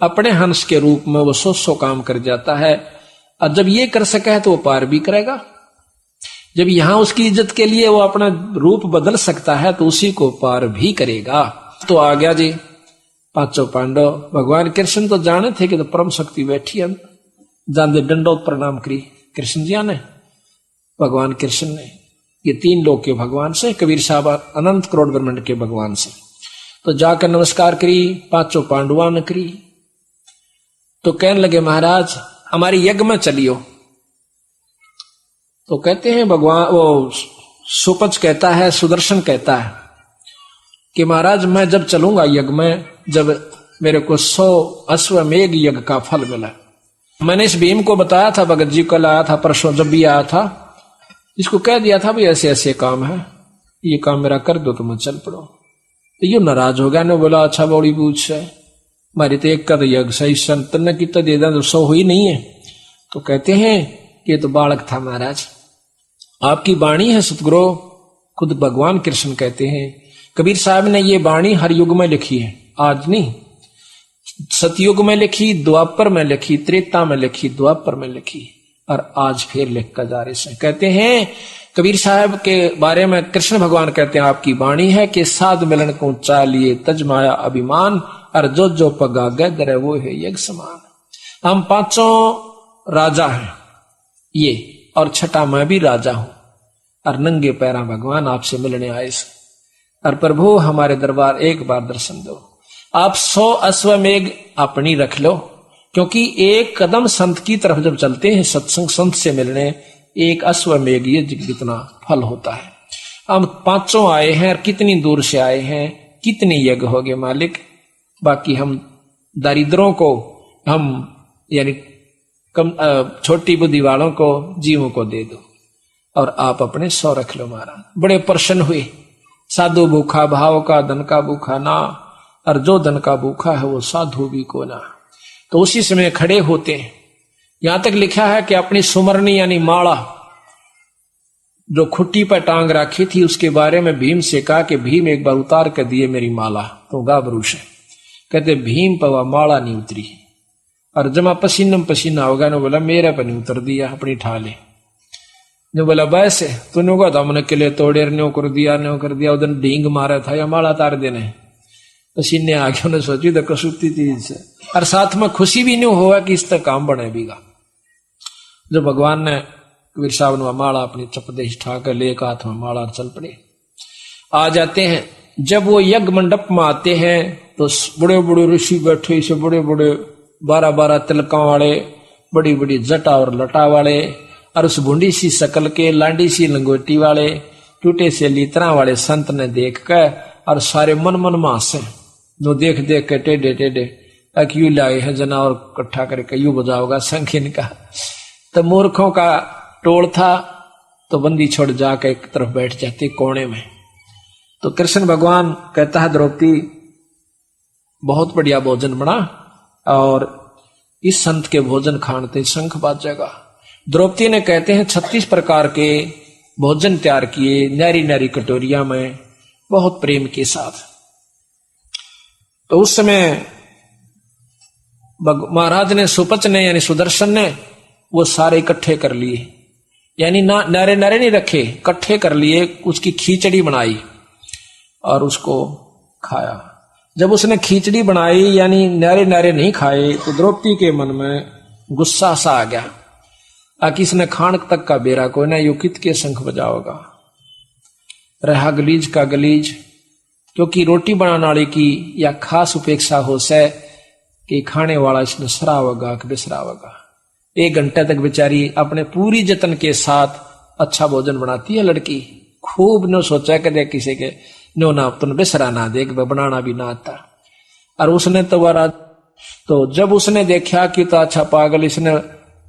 अपने हंस के रूप में वो 100 काम कर जाता है, और जब ये कर सका है तो वो पार भी करेगा। जब यहां उसकी इज्जत के लिए वो अपना रूप बदल सकता है तो उसी को पार भी करेगा। तो आ गया जी 5 पांडव। भगवान कृष्ण तो जाने थे कि तो परम शक्ति बैठी है, जान दे दंडोत प्रणाम करी कृष्ण जी ने। भगवान कृष्ण ने ये 3 लोग के भगवान से, कबीर साहब अनंत करोड़ ब्रह्मांड के भगवान से, तो जाकर नमस्कार करी। 5 पांडवा ने करी। तो कहने लगे महाराज हमारी यज्ञ में चलियो। तो कहते हैं भगवान वो सुपच कहता है, सुदर्शन कहता है कि महाराज मैं जब चलूंगा यज्ञ में, जब मेरे को 100 अश्वमेघ यज्ञ का फल मिला। मैंने इस भीम को बताया था, भगत जी कल आया था, परसों जब भी आया था, इसको कह दिया था भाई ऐसे ऐसे काम है, ये काम मेरा कर दो तो मैं चल पड़ो। तो ये नाराज हो गया ने बोला अच्छा बड़ी पूछ है, हमारी तो एक का तो यज्ञ सही संत ने कितना दे दें तो 100 हुई नहीं है। तो कहते हैं कि ये तो बालक था महाराज, आपकी वाणी है सतगुरु। खुद भगवान कृष्ण कहते हैं कबीर साहब ने ये वाणी हर युग में लिखी है, आज नहीं, सतयुग में लिखी, द्वापर में लिखी, त्रेता में लिखी, द्वापर में लिखी, और आज फिर लिख कर जा रहे हैं। कहते हैं कबीर साहब के बारे में कृष्ण भगवान कहते हैं आपकी वाणी है कि साध मिलन को चालिए तजमाया अभिमान, और जो पगा गदर वो है यज्ञ समान। हम 5 राजा हैं ये, और छठा मैं भी राजा हूं, और नंगे पैरा भगवान आपसे मिलने आए से, और प्रभु हमारे दरबार एक बार दर्शन दो। आप 100 अश्वमेघ अपनी रख लो, क्योंकि एक कदम संत की तरफ जब चलते हैं सत्संग संत से मिलने, एक अश्वमेघ ये कितना फल होता है। हम 5 आए हैं और कितनी दूर से आए हैं, कितने यज्ञ हो गए मालिक, बाकी हम दरिद्रों को, हम यानी कम छोटी बुद्धि वालों को, जीवों को दे दो, और आप अपने 100 रख लो महाराज। बड़े प्रसन्न हुए। साधु भूखा भाव का, धन का भूखा ना, और जो धन का भूखा है वो साधु भी को ना। तो उसी समय खड़े होते हैं। यहां तक लिखा है कि अपनी सुमरनी यानी माला जो खुट्टी पर टांग रखी थी उसके बारे में भीम से कहा कि भीम एक बार उतार कर दिए मेरी माला, तो गाबरूश है। कहते भीम पर वह माला नहीं उतरी, और जमा पसीनम पसीना होगा ने बोला मेरे पर नहीं उतर दिया, अपनी ठाले जो बोला वैसे तूने को हमने किले तोड़े न्यो कर दिया उधर ढींग मारा था या माला तार देने, पसीने आ गए। उन्हें सोची तो कसुती चीज से, और साथ में खुशी भी नहीं हुआ कि इस तक काम बने बीगा। जो भगवान ने कबीर साहब ने माला अपनी चपदेश ठाकर ले हाथ में माला चल पड़े। आ जाते हैं जब वो यज्ञ मंडप में आते हैं तो बड़े बड़े ऋषि बैठे, इसे बड़े बड़े 12-12 तिलका वाले, बड़ी बड़ी जटा और लटा वाले, और उस बूंदी सी शकल के, लांडी सी लंगोटी वाले, टूटे से लीतरा वाले संत ने देख कर और सारे मन मन में हंसे। जो देख देख के टेढ़े टेढ़े क्यों लाए है जना, और इकट्ठा करके यूं बजाओगा शंख इनका। तो मूर्खों का टोल था, तो बंदी छोड़ जाकर एक तरफ बैठ जाते कोने में। तो कृष्ण भगवान कहता है द्रौपदी बहुत बढ़िया भोजन बना, और इस संत के भोजन खाने शंख बाजेगा। द्रौपदी ने कहते हैं 36 प्रकार के भोजन तैयार किए, नारी नारी कटोरिया में, बहुत प्रेम के साथ। तो उस समय महाराज ने, सुपच ने यानी सुदर्शन ने वो सारे इकट्ठे कर लिए, यानी ना नारे नारे नहीं रखे, इकट्ठे कर लिए, उसकी खिचड़ी बनाई और उसको खाया। जब उसने खिचड़ी बनाई यानी नारे नारे नहीं खाए तो द्रौपदी के मन में गुस्सा सा आ गया, आकि इसने खान तक का बेरा कोई ना, यो कित के शंख बजाओगा, रहा गलीज का गलीज। क्योंकि रोटी बनाने वाले की या खास उपेक्षा हो से कि खाने वाला इसने सरावगा कि बिसरावगा। 1 घंटे तक बेचारी अपने पूरी जतन के साथ अच्छा भोजन बनाती है लड़की, खूब न सोचा कि देख किसी के नो ना तुम बिसरा ना देख, बनाना भी ना आता। और उसने तो जब उसने देखा कि तो अच्छा पागल, इसने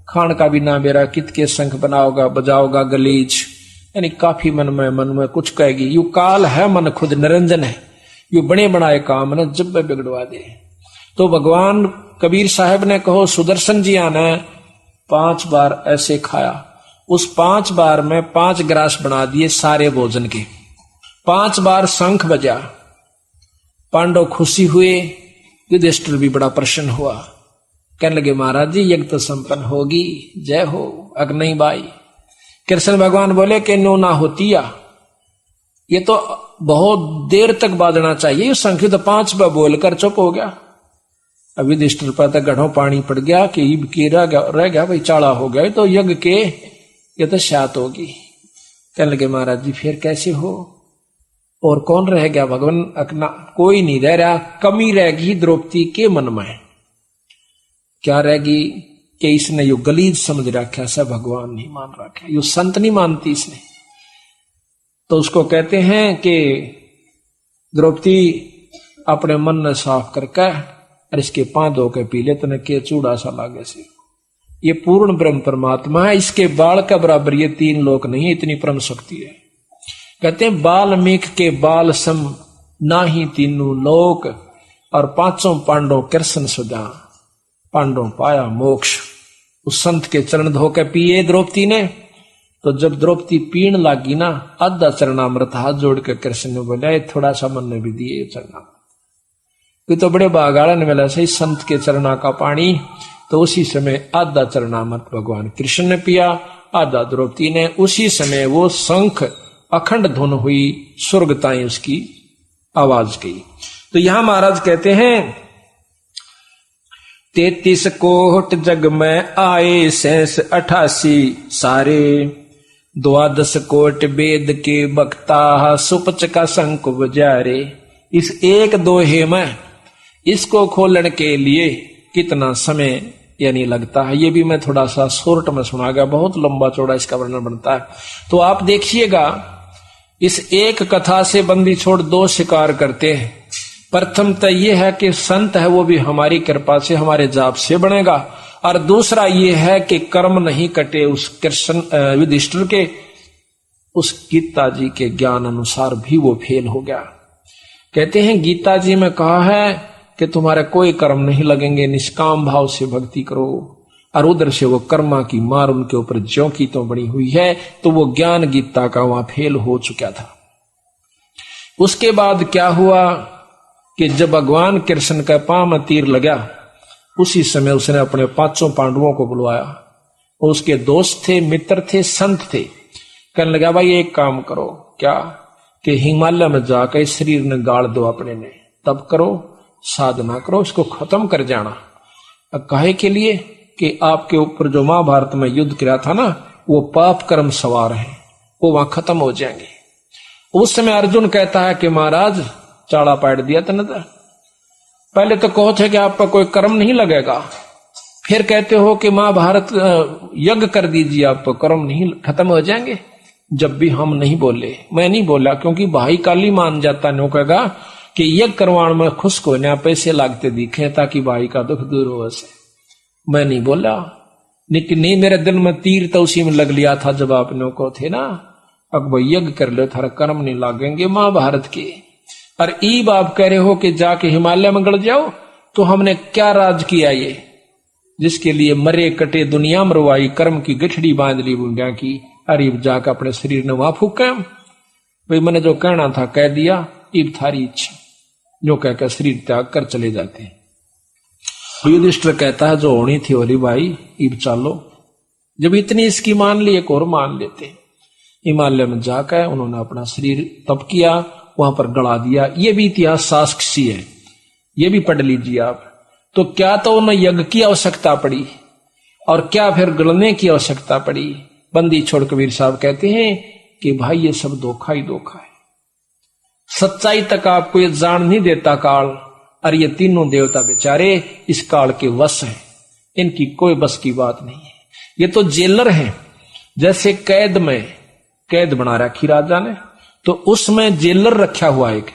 खान का भी ना बेरा, कित के शंख बनाओगा बजाओगा गलीज, यानी काफी मन में कुछ कहेगी। यू काल है मन खुद निरंजन है, यू बने बनाए काम ने जब बिगड़वा दे। तो भगवान कबीर साहब ने कहो सुदर्शन जी ने 5 बार ऐसे खाया, उस 5 बार में 5 ग्रास बना दिए सारे भोजन के, 5 बार शंख बजा, पांडव खुशी हुए, युधिष्ठिर भी बड़ा प्रसन्न हुआ, कहने लगे महाराज जी यज्ञ तो संपन्न होगी, जय हो अग्नि बाई। कृष्ण भगवान बोले कि नो ना होतिया, ये तो बहुत देर तक बाजना चाहिए, ये शंख तो 5 बार बोलकर चुप हो गया। अब युधिष्ठिर पर तो गढ़ों पानी पड़ गया कि ईब की रह गया भाई, चाड़ा हो गया तो यज्ञ के, ये तो शात होगी। कहने लगे महाराज जी फिर कैसे हो, और कौन रह गया भगवान, अकना कोई नहीं रह रहा, कमी रहेगी द्रौपदी के मन में। क्या रहेगी कि इसने यो गलीज समझ रखा, सब भगवान नहीं मान रखा, यो संत नहीं मानती इसने। तो उसको कहते हैं कि द्रौपदी अपने मन ने साफ करके और इसके पांव धो के पी ले, तने के चूड़ा सा लागे से। ये पूर्ण ब्रह्म परमात्मा है, इसके बाल का बराबर ये 3 लोक नहीं है, इतनी परम शक्ति है। कहते हैं बाल्मीक के बाल सम नाही 3 लोक, और 5 पांडव कृष्ण सुधा, पांडव पाया मोक्ष। उस संत के चरण धो के पिए द्रौपदी ने। तो जब द्रौपदी पीण लागी ना, आधा चरणामृत हाथ जोड़ के कृष्ण ने बोला थोड़ा सा मन ने भी दिए चरणामृत, तो बड़े बागाड़ा ने मिला सही संत के चरणा का पानी। तो उसी समय आधा चरणामृत भगवान कृष्ण ने पिया, आधा द्रौपदी ने। उसी समय वो शंख अखंड धुन हुई, स्वर्ग ताई उसकी आवाज गई। तो यहां महाराज कहते हैं 33 कोट जग में आए, शेष 88 सारे, 12 कोट वेद के वक्ता, सुपच का शंख बजारे। इस 1 दोहे में इसको खोलने के लिए कितना समय यानी लगता है, ये भी मैं थोड़ा सा शॉर्ट में सुना गया, बहुत लंबा चौड़ा इसका वर्णन बनता है। तो आप देखिएगा, इस एक कथा से बंदी छोड़ 2 शिकार करते हैं। प्रथम तो ये है कि संत है वो भी हमारी कृपा से, हमारे जाप से बनेगा, और दूसरा ये है कि कर्म नहीं कटे उस कृष्ण युधिष्ठिर के, उस गीता जी के ज्ञान अनुसार भी वो फेल हो गया। कहते हैं गीता जी में कहा है कि तुम्हारे कोई कर्म नहीं लगेंगे, निष्काम भाव से भक्ति करो, और उधर से वो कर्मा की मार उनके ऊपर ज्यों की तो बनी हुई है। तो वो ज्ञान गीता का वहां फेल हो चुका था। उसके बाद क्या हुआ कि जब भगवान कृष्ण का पांव में तीर लगा, उसी समय उसने अपने 5 पांडवों को बुलवाया। उसके दोस्त थे, मित्र थे, संत थे। कहने लगा भाई एक काम करो, क्या कि हिमालय में जाकर शरीर ने गाड़ दो अपने ने, तब करो, साधना करो, इसको खत्म कर जाना। काहे के लिए कि आपके ऊपर जो महाभारत में युद्ध किया था ना, वो पाप कर्म सवार है, वो वहां खत्म हो जाएंगे। उस समय अर्जुन कहता है कि महाराज चाड़ा पाट दिया तने, पहले तो कहो थे कि आप पर कोई कर्म नहीं लगेगा, फिर कहते हो कि महाभारत यज्ञ कर दीजिए, आप पर कर्म नहीं खत्म हो जाएंगे। जब भी हम नहीं बोले, मैं नहीं बोला, क्योंकि भाई काली मान जाता, नो कहेगा कि यज्ञ करवाण में खुश को ना पैसे लागते दिखे ताकि भाई का दुख दूर हो से। मैं नहीं बोला, लेकिन नहीं, मेरे दिल में तीर तो उसी में लग लिया था जब आप लोगों को थे ना, अब वो यज्ञ कर लो, थारा कर्म नहीं लागेंगे महाभारत के। और ईब आप कह रहे हो कि जाके हिमालय में गड़ जाओ, तो हमने क्या राज किया ये, जिसके लिए मरे कटे दुनिया मरवाई, कर्म की गठड़ी बांध ली बुंडिया की, अरीब जाकर अपने शरीर ने वहां फूका। भाई मैंने जो कहना था कह दिया, इब थारी इच्छा, जो कहकर शरीर त्याग कर चले जाते हैं। युधिष्ठिर कहता है जो होनी थी होली भाई, इब चालो। जब इतनी इसकी मान ली, एक और मान लेते। हिमालय में जाकर उन्होंने अपना शरीर तप किया, वहां पर गड़ा दिया। ये भी इतिहास साक्षी है, ये भी पढ़ लीजिए आप। तो क्या तो उन्हें यज्ञ की आवश्यकता पड़ी और क्या फिर गलने की आवश्यकता पड़ी। बंदी छोड़ कबीर साहब कहते हैं कि भाई ये सब धोखा ही धोखा है, सच्चाई तक आपको ये जान नहीं देता काल। और ये तीनों देवता बेचारे इस काल के वश हैं, इनकी कोई बस की बात नहीं है। ये तो जेलर हैं, जैसे कैद में कैद बना रखी राजा ने, तो उसमें जेलर रखा हुआ एक,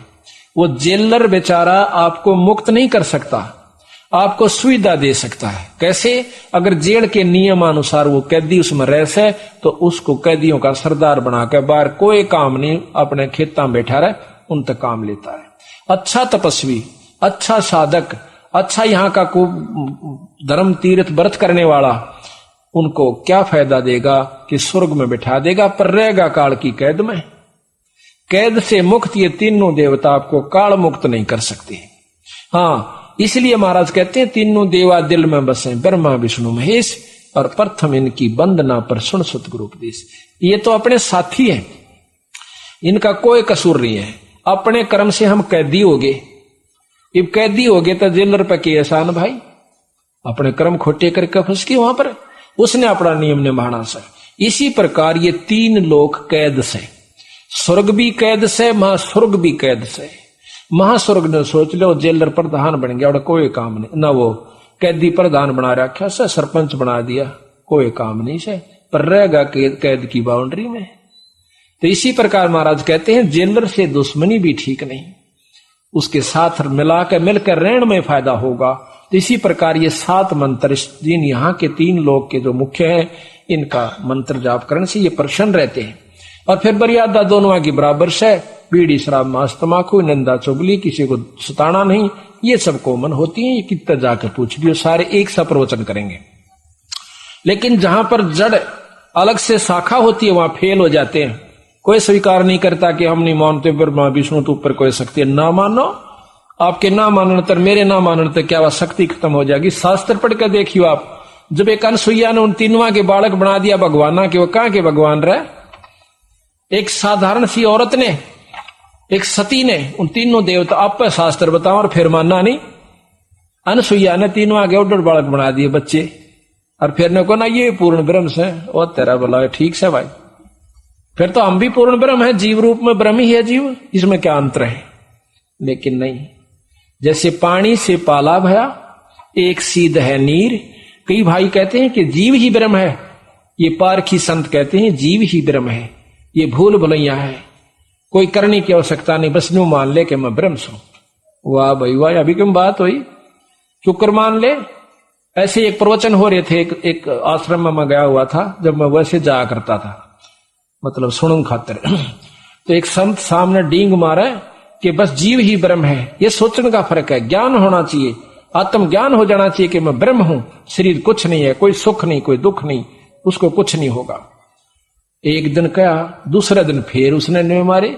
वो जेलर बेचारा आपको मुक्त नहीं कर सकता, आपको सुविधा दे सकता है। कैसे? अगर जेल के नियमानुसार वो कैदी उसमें रह से, तो उसको कैदियों का सरदार बनाकर बाहर कोई काम नहीं, अपने खेता में बैठा रहे, उन तक काम लेता है। अच्छा तपस्वी, अच्छा साधक, अच्छा यहाँ का को धर्म तीर्थ व्रत करने वाला, उनको क्या फायदा देगा कि स्वर्ग में बैठा देगा, पर रहेगा काल की कैद में। कैद से मुक्त ये तीनों देवता आपको काल मुक्त नहीं कर सकते। हाँ, इसलिए महाराज कहते हैं तीनों देवा दिल में बसे, ब्रह्मा विष्णु महेश, और प्रथम इनकी वंदना पर सुन सतगुरु उपदेश। ये तो अपने साथी हैं, इनका कोई कसूर नहीं है। अपने कर्म से हम कैदी हो गए, अब कैदी हो गए तो जेलर पे के एहसान भाई, अपने कर्म खोटे करके फंस गए वहां पर, उसने अपना नियम निभाना से। इसी प्रकार ये तीन लोक कैद से, स्वर्ग भी कैद से, महास्वर्ग भी कैद से। महास्वर्ग ने सोच लो जेलर प्रधान बन गया और कोई काम नहीं, ना वो कैदी प्रधान बना रखा से, सरपंच बना दिया, कोई काम नहीं से, पर रहेगा कैद की बाउंड्री में। तो इसी प्रकार महाराज कहते हैं जेलर से दुश्मनी भी ठीक नहीं, उसके साथ मिलकर रहने में फायदा होगा। तो इसी प्रकार ये 7 मंत्र जिन यहाँ के 3 लोग के जो मुख्य हैं, इनका मंत्र जाप करने से ये प्रसन्न रहते हैं। और फिर मर्यादा दोनों की बराबर से, बीड़ी शराब मांस तमाकू निंदा चुगली, किसी को सताना नहीं, ये सब कॉमन होती है। ये कितना जाकर पूछ लियो, सारे एक सा प्रवचन करेंगे। लेकिन जहां पर जड़ अलग से शाखा होती है वहां फेल हो जाते हैं। कोई स्वीकार नहीं करता कि हम नहीं मानते ब्रह्मा विष्णु तो ऊपर कोई शक्ति है। ना मानो, आपके ना मानने तर मेरे ना मानने तर क्या वह शक्ति खत्म हो जाएगी। शास्त्र पढ़ कर देखियो आप, जब एक अनसुईया ने उन तीनों के बालक बना दिया भगवाना के, वो कहां के भगवान रहे। एक साधारण सी औरत ने, एक सती ने उन तीनों देवता, आप पर शास्त्र बताओ और फिर मानना नहीं। अनसुईया ने तीनों आगे उड्डर बालक बना दिए बच्चे, और फिर ने को ना ये पूर्ण ब्रह्म से, और तेरा बोला ठीक से भाई, फिर तो हम भी पूर्ण ब्रह्म है, जीव रूप में ब्रह्म ही है जीव, इसमें क्या अंतर है। लेकिन नहीं, जैसे पानी से पाला भया एक सीध है नीर। कई भाई कहते हैं कि जीव ही ब्रह्म है, ये पारखी संत कहते हैं जीव ही ब्रह्म है, ये भूल भुलैया है, कोई करने की आवश्यकता नहीं, बस न्यू मान ले कि मैं ब्रह्म हूं। वाह भाई वाह, अभी क्यों बात हुई, शुक्र मान ले। ऐसे एक प्रवचन हो रहे थे, एक आश्रम में मैं गया हुआ था, जब मैं वैसे जाया करता था, मतलब सुनूं खातिर। तो एक संत सामने डींग मारे कि बस जीव ही ब्रह्म है। ये सोचने का फर्क है, ज्ञान होना चाहिए, आत्म ज्ञान हो जाना चाहिए कि मैं ब्रह्म हूं, शरीर कुछ नहीं है, कोई सुख नहीं, कोई दुख नहीं, उसको कुछ नहीं होगा। एक दिन कहा, दूसरे दिन फिर उसने न्यू मारे,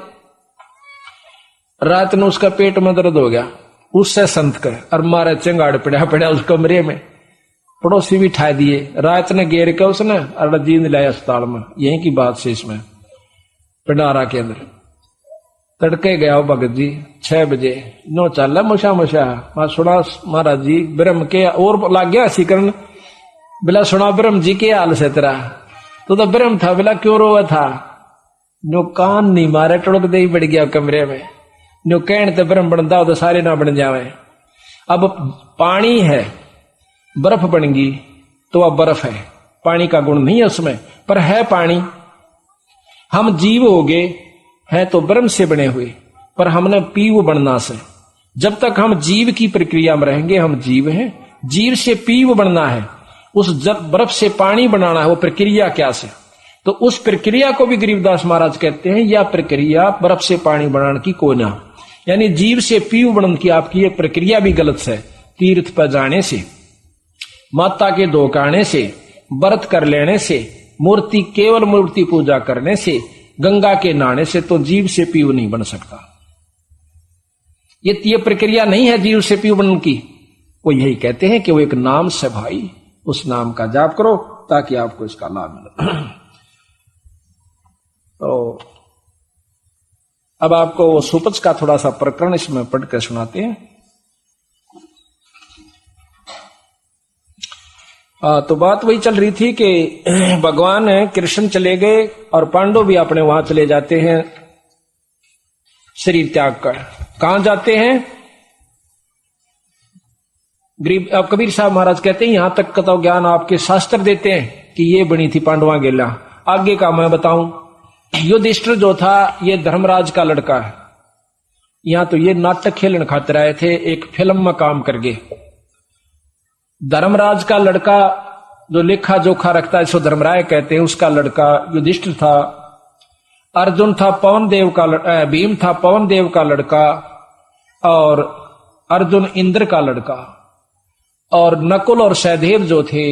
रात में उसका पेट में दर्द हो गया, उससे संत कर और मारे चंगाड़ पड़ा उस कमरे में, पड़ोसी भी ठा दिए, रात ने घेर के उसने और जींद लाया अस्पताल में। यही की बात से इसमें पिंडारा के अंदर तड़के गया भगत जी 6 बजे, नो चल मुशा मुशा, मैं सुना महाराज जी ब्रह्म के, और लाग गया सीकरण, बिला सुना ब्रह्म जी के हाल से तेरा, तो ब्रह्म था, बिला क्यों रोवा था। नो कान नहीं मारे, टुड़क दे ही बढ़ गया कमरे में, नो कहने तो ब्रह्म बनता हो तो सारे ना बन जावे। अब पानी है, बर्फ बन गई तो वह बर्फ है, पानी का गुण नहीं है उसमें, पर है पानी। हम जीव हो गए हैं तो ब्रह्म से बने हुए, पर हमने पीव बनना से, जब तक हम जीव की प्रक्रिया में रहेंगे हम जीव हैं, जीव से पीव बनना है, उस बर्फ से पानी बनाना है, वो प्रक्रिया क्या से। तो उस प्रक्रिया को भी गरीबदास महाराज कहते हैं, यह प्रक्रिया बर्फ से पानी बनाने की को ना, यानी जीव से पीव बनने की आपकी ये प्रक्रिया भी गलत है। तीर्थ पर जाने से माता के धोखाने से, व्रत कर लेने से, मूर्ति केवल मूर्ति पूजा करने से, गंगा के नहाने से तो जीव से पीव नहीं बन सकता। ये प्रक्रिया नहीं है जीव से पीव बनने की। वो यही कहते हैं कि वो एक नाम से भाई, उस नाम का जाप करो ताकि आपको इसका लाभ मिले। तो अब आपको वो सुपच का थोड़ा सा प्रकरण इसमें पढ़कर सुनाते हैं। तो बात वही चल रही थी कि भगवान कृष्ण चले गए और पांडव भी अपने वहां चले जाते हैं शरीर त्याग कर। कहां जाते हैं? गरीब। अब कबीर साहब महाराज कहते हैं यहां तक का तो ज्ञान आपके शास्त्र देते हैं कि ये बनी थी पांडवा गेला। आगे का मैं बताऊं, युधिष्ठिर जो था ये धर्मराज का लड़का है। यहां तो ये नाटक खेलन खातिर आए थे, एक फिल्म में काम कर गए। धर्मराज का लड़का जो लेखा जोखा रखता है, इसको धर्मराय कहते हैं, उसका लड़का युधिष्ठिर था। अर्जुन था पवन देव का, भीम था पवन देव का लड़का, और अर्जुन इंद्र का लड़का। और नकुल और सहदेव जो थे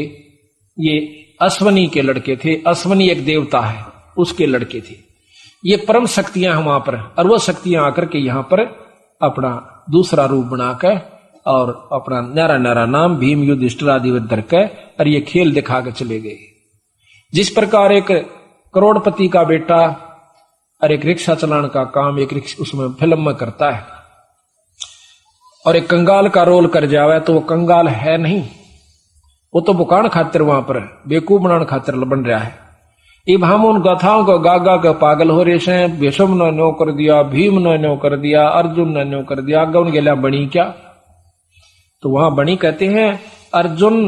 ये अश्वनी के लड़के थे। अश्वनी एक देवता है, उसके लड़के थे। ये परम शक्तियां हैं वहां पर, और वो शक्तियां आकर के यहां पर अपना दूसरा रूप बनाकर और अपना न्यारा न्यारा नाम भीम युधिष्ठिर आदि धर के और ये खेल दिखा के चले गए। जिस प्रकार एक करोड़पति का बेटा और एक रिक्शा चलाने का काम एक रिक्शा उसमें फिल्म में करता है, और एक कंगाल का रोल कर जावे तो वो कंगाल है नहीं, वो तो बुकान खातिर वहां पर बेवकूफ बनाने खातिर बन रहा है। अब हम उन गाथाओं को गा गा के पागल हो रहे हैं। भीष्म ने नो कर दिया, भीम ने नो कर दिया, अर्जुन ने नो कर दिया, आगे उन गेला बनी क्या? तो वहां बनी कहते हैं अर्जुन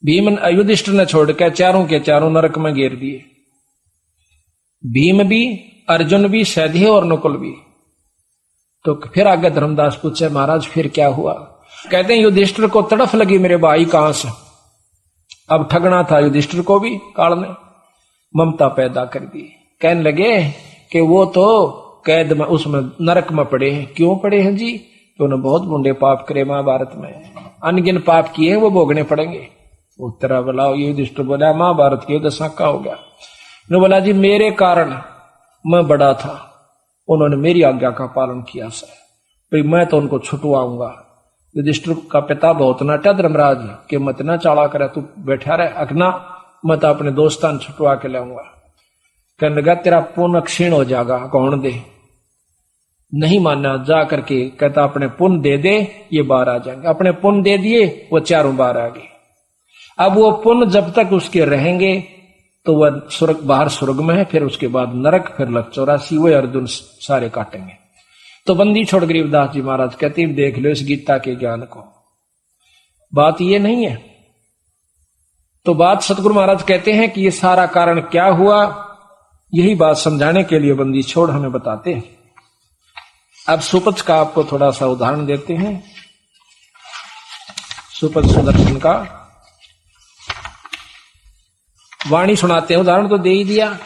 भीम युधिष्ठिर ने छोड़ के चारों के चारों नरक में घेर दिए। भीम भी, अर्जुन भी, सहदेव और नकुल भी। तो फिर आगे धर्मदास पूछे महाराज फिर क्या हुआ? कहते हैं युधिष्ठिर को तड़फ लगी मेरे भाई कहां से। अब ठगना था युधिष्ठिर को भी, काल ने ममता पैदा कर दी। कहने लगे कि वो तो कैद में उसमें नरक में पड़े हैं। क्यों पड़े हैं जी? तो उन्होंने बहुत बुंडे पाप करे महाभारत में, अनगिन पाप किए हैं, वो भोगने पड़ेंगे। उत्तरा बोला युधिष्ठिर बोला महाभारत की दशा का हो गया। ने बोला जी मेरे कारण मैं बड़ा था, उन्होंने मेरी आज्ञा का पालन किया सर, भाई मैं तो उनको छुटवाऊंगा। युधिष्ठिर का पिता बहुत नाटा धर्मराज के मत ना चाला करे, तू बैठा रहे अकना, मैं तो अपने दोस्तान छुटवा के लाऊंगा। कहने लगा तेरा पुण्य क्षीण हो जाएगा, कौन दे? नहीं माना, जा करके कहता अपने पुण्य दे दे, ये बाहर आ जाएंगे। अपने पुण्य दे दिए, वो चारों बाहर आ गए। अब वो पुण्य जब तक उसके रहेंगे तो वह स्वर्ग, बाहर स्वर्ग में है, फिर उसके बाद नरक, फिर लग 84 वो अर्जुन सारे काटेंगे। तो बंदी छोड़ गरीबदास जी महाराज कहते हैं देख लो इस गीता के ज्ञान को। बात ये नहीं है। तो बात सतगुरु महाराज कहते हैं कि ये सारा कारण क्या हुआ, यही बात समझाने के लिए बंदी छोड़ हमें बताते हैं। अब सुपच का आपको थोड़ा सा उदाहरण देते हैं। सुपच सुदर्शन का वाणी सुनाते हैं। उदाहरण तो दे ही दिया,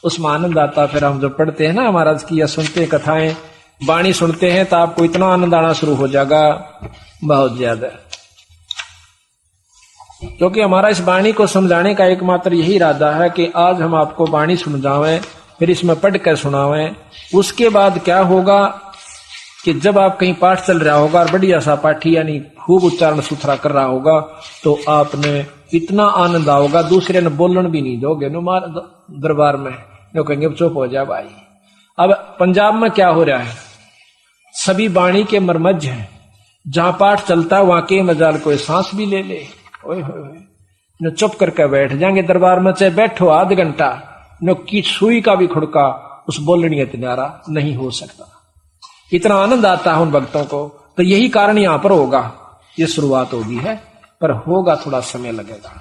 उसमें आनंद आता। फिर हम जब पढ़ते हैं ना महाराज की या सुनते हैं कथाएं, वाणी सुनते हैं तो आपको इतना आनंद आना शुरू हो जाएगा, बहुत ज्यादा। क्योंकि हमारा इस वाणी को समझाने का एकमात्र यही इरादा है कि आज हम आपको वाणी समझावें, फिर इसमें पढ़ कर सुनावें। उसके बाद क्या होगा कि जब आप कहीं पाठ चल रहा होगा और बढ़िया सा पाठी यानी खूब उच्चारण सुथरा कर रहा होगा तो आपने इतना आनंद आओगा, दूसरे ने बोलन भी नहीं दोगे नो मार दरबार में, जो कहेंगे चुप हो जा भाई। अब पंजाब में क्या हो रहा है, सभी वाणी के मरमज हैं, जहां पाठ चलता है वहां के मजाल कोई सांस भी ले ले, ओए होए, चुप करके बैठ जाएंगे दरबार में, चाहे बैठो आध घंटा, नो की सुई का भी खुड़का उस बोलनी तिनारा नहीं हो सकता। इतना आनंद आता है उन भक्तों को। तो यही कारण यहां पर होगा, ये शुरुआत होगी है, पर होगा थोड़ा समय लगेगा,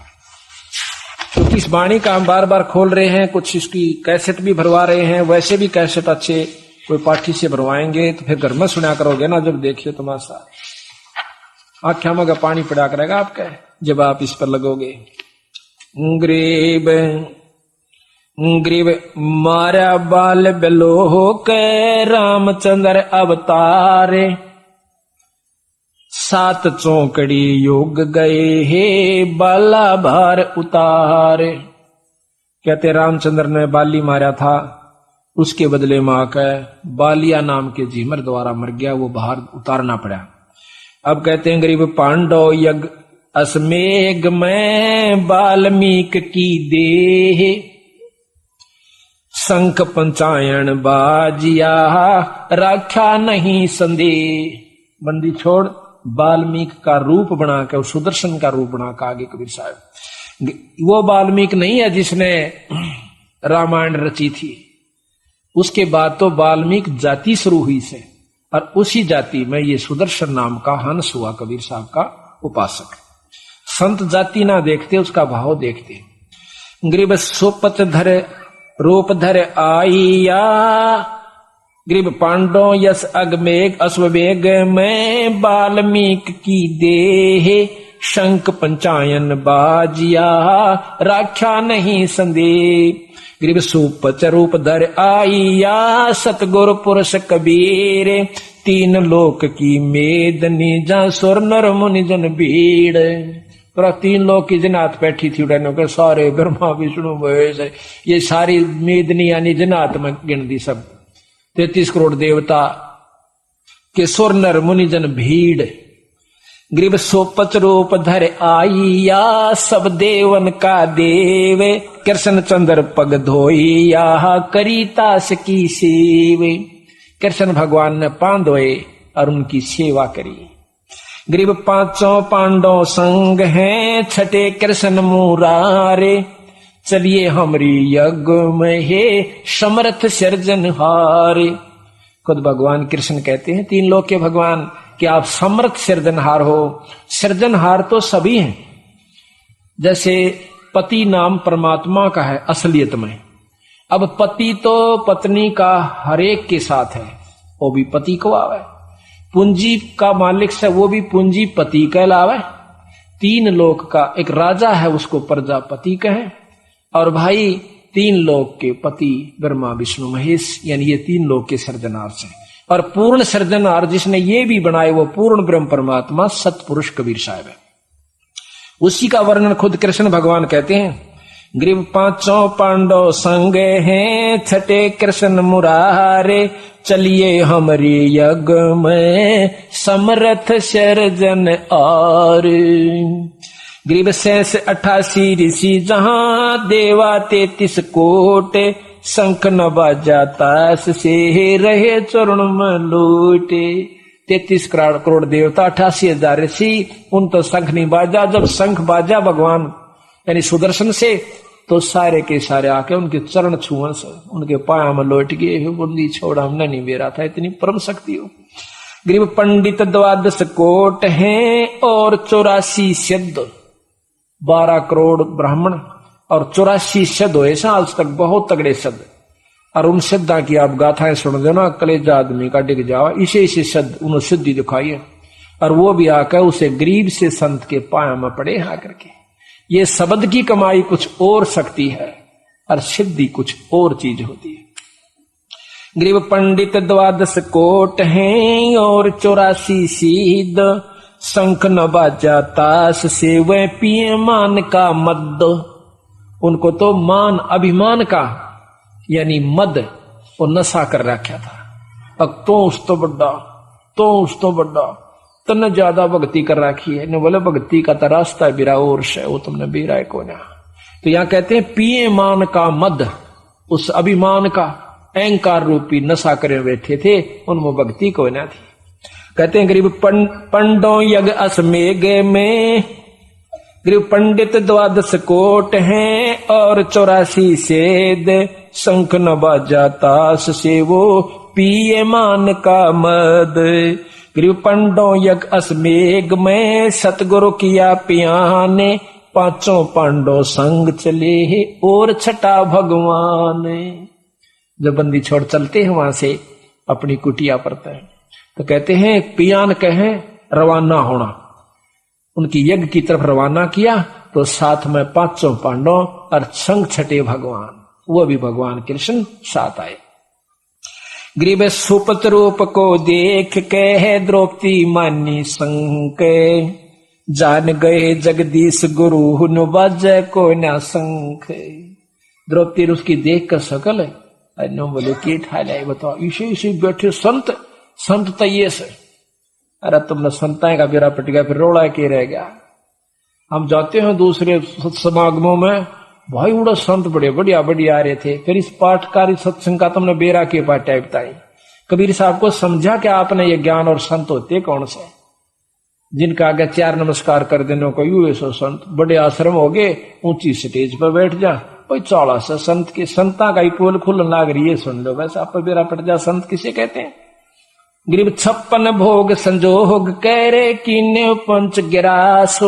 क्योंकि इस वाणी का हम बार बार खोल रहे हैं। कुछ इसकी कैसेट भी भरवा रहे हैं, वैसे भी कैसेट अच्छे कोई पाठी से भरवाएंगे तो फिर घर में सुना करोगे ना, जब देखिए तुम्हारा आख्या में पानी पड़ा करेगा आपका जब आप इस पर लगोगे। ग्रीब ग्रीब मारा बाल बेलो के रामचंद्र अवतारे, सात चौकड़ी योग गए हे बाला भार उतारे। कहते रामचंद्र ने बाली मारा था, उसके बदले में आकर बालिया नाम के जीमर द्वारा मर गया, वो भार उतारना पड़ा। अब कहते हैं गरीब पांडव यज्ञ अस्मेघ में वाल्मीकि की देह, शंख पंचायन बाजिया राख्या नहीं संदेह। बंदी छोड़ वाल्मीकि का रूप बनाकर, सुदर्शन का रूप बनाकर आगे कबीर साहब, वो वाल्मीकि नहीं है जिसने रामायण रची थी, उसके बाद तो वाल्मीकि जाति शुरू हुई से, और उसी जाति में ये सुदर्शन नाम का हंस हुआ कबीर साहब का उपासक। संत जाति ना देखते, उसका भाव देखते। ग्रीब सोपत धर रूप धर आइया, ग्रीब पांडव यस अगमेघ अश्वमेघ में वाल्मीकि की देह, शंख पंचायन बाजिया राख्या नहीं संदेह। ग्रीब सुपच रूप धर आइया, सतगुरु पुरुष कबीर, तीन लोक की मेदनी जा सुर नर मुनि जन भीड़। पर तीन लोग की जनात बैठी थी उड़ाने के, सारे ब्रह्मा विष्णु महेश, ये सारी मेदनी यानी जनात में गिन दी सब 33 करोड़ देवता के सुर नर मुनि जन भीड़। ग्रीब सोपच रूप धर आइया, सब देवन का देव, कृष्ण चंद्र पग धोइया करी तास की सेव। कृष्ण भगवान ने पांव धोए और उनकी सेवा करी। ग्रीब पांचों पांडव संग हैं, छठे कृष्ण मुरारे, चलिए हमरी यज्ञ में हे समर्थ सृजनहारे। खुद भगवान कृष्ण कहते हैं, तीन लोक के भगवान, कि आप समर्थ सृजनहार हो। सृजनहार तो सभी हैं, जैसे पति नाम परमात्मा का है असलियत में। अब पति तो पत्नी का हरेक के साथ है, वो भी पति को आवे। पूंजी का मालिक से वो भी पूंजीपति कहलावे। तीन लोक का एक राजा है, उसको प्रजापति कहे। और भाई तीन लोक के पति ब्रह्मा विष्णु महेश, यानी ये तीन लोक के सृजनहार से। और पूर्ण सृजनहार जिसने ये भी बनाए वो पूर्ण ब्रह्म परमात्मा सतपुरुष कबीर साहब है। उसी का वर्णन खुद कृष्ण भगवान कहते हैं। ग्रीब पांचों पांडव संग हैं, छठे कृष्ण मुरारे, चलिए हमरी यज्ञ में समर्थ सृजन और। ग्रीब शेष 88 ऋषि जहां, देवा 33 कोट, शंख न बाजा ताश से रहे चरण में लूटे। 33 करोड़ देवता, 88,000 ऋषि, उन तो शंख नहीं बाजा। जब शंख बाजा भगवान यानी सुदर्शन से, तो सारे के सारे आके उनके चरण छुअन से उनके पाया में लौट गए। बुंदी छोड़ा हमने नहीं बेरा था, इतनी परम शक्ति हो। ग्रीब पंडित 12 कोट हैं और 84 सिद्ध, 12 करोड़ ब्राह्मण और 84 सिद्ध हुए आज तक, बहुत तगड़े सिद्ध। और उन सिद्धा की आप गाथाएं सुन देना, कलेजा आदमी का डिग जावा। इसे सिद्ध उन्होंने सिद्धि दिखाई है, और वो भी आकर उसे गरीब से संत के पाया में पड़े आकर के। ये शब्द की कमाई कुछ और शक्ति है, और सिद्धि कुछ और चीज होती है। ग्रीब पंडित 12 कोट हैं और 84 सिद्ध, शंख न बाजा ताश से वह पिए मान का मद। उनको तो मान अभिमान का यानी मद और नशा कर रखा था। अब तो उस तो बड़ा, तो उस तो बड़ा, तने ज्यादा भक्ति कर रखी है। न बोले भक्ति का तो रास्ता बिरा और से, वो तुमने बिरा है को ना। तो यहाँ कहते हैं पिए मान का मद, उस अभिमान का अहंकार रूपी नशा करे बैठे थे, उनमें भक्ति को ना थी। कहते हैं गरीब पंडो यज्ञ अस्मेघ में, गरीब पंडित 12 कोट हैं और 84 सेद, शंख न बाजा ताश से वो पिए मान का मद। गरीब पंडो यज्ञ अस्मेघ में, सतगुरु किया पियाने, पांचों पांडव संग चले और छठा भगवान। जब बंदी छोड़ चलते हैं वहां से अपनी कुटिया पर तय, तो कहते हैं पियान कहे रवाना होना। उनकी यज्ञ की तरफ रवाना किया तो साथ में पांचों पांडव और संग छठे भगवान, वो भी भगवान कृष्ण साथ आए। गरीब सुपत रूप को देख के द्रौपदी मानी संक, जान गए जगदीश गुरु न बाजे को न संख। द्रौपदी उसकी देख कर सकल है, अन्यों बोले के ठाल है बताओ, इसे इसे बैठे संत, संत तय से। अरे तुमने संताएं का बेरा पट गया, फिर रोड़ा के रह गया। हम जाते हैं दूसरे समागमों में, भाई उड़ा संत बड़े बढ़िया बढ़िया आ रहे थे, फिर इस पाठकारी सत्संग का तुमने बेरा के पाटा बताई। कबीर साहब को समझा कि आपने ये ज्ञान और संत होते कौन से, जिनका आगे 4 नमस्कार कर देने को यू ऐसा संत, बड़े आश्रम हो गए, ऊंची स्टेज पर बैठ जा, कोई 14 संत की संता का ही पोल खुलन लाग रही है, सुन लो बस आप बेरा पट जा। संत किसे कहते हैं? गरीब 56 भोग संजोग करे कीने पंच गिरास,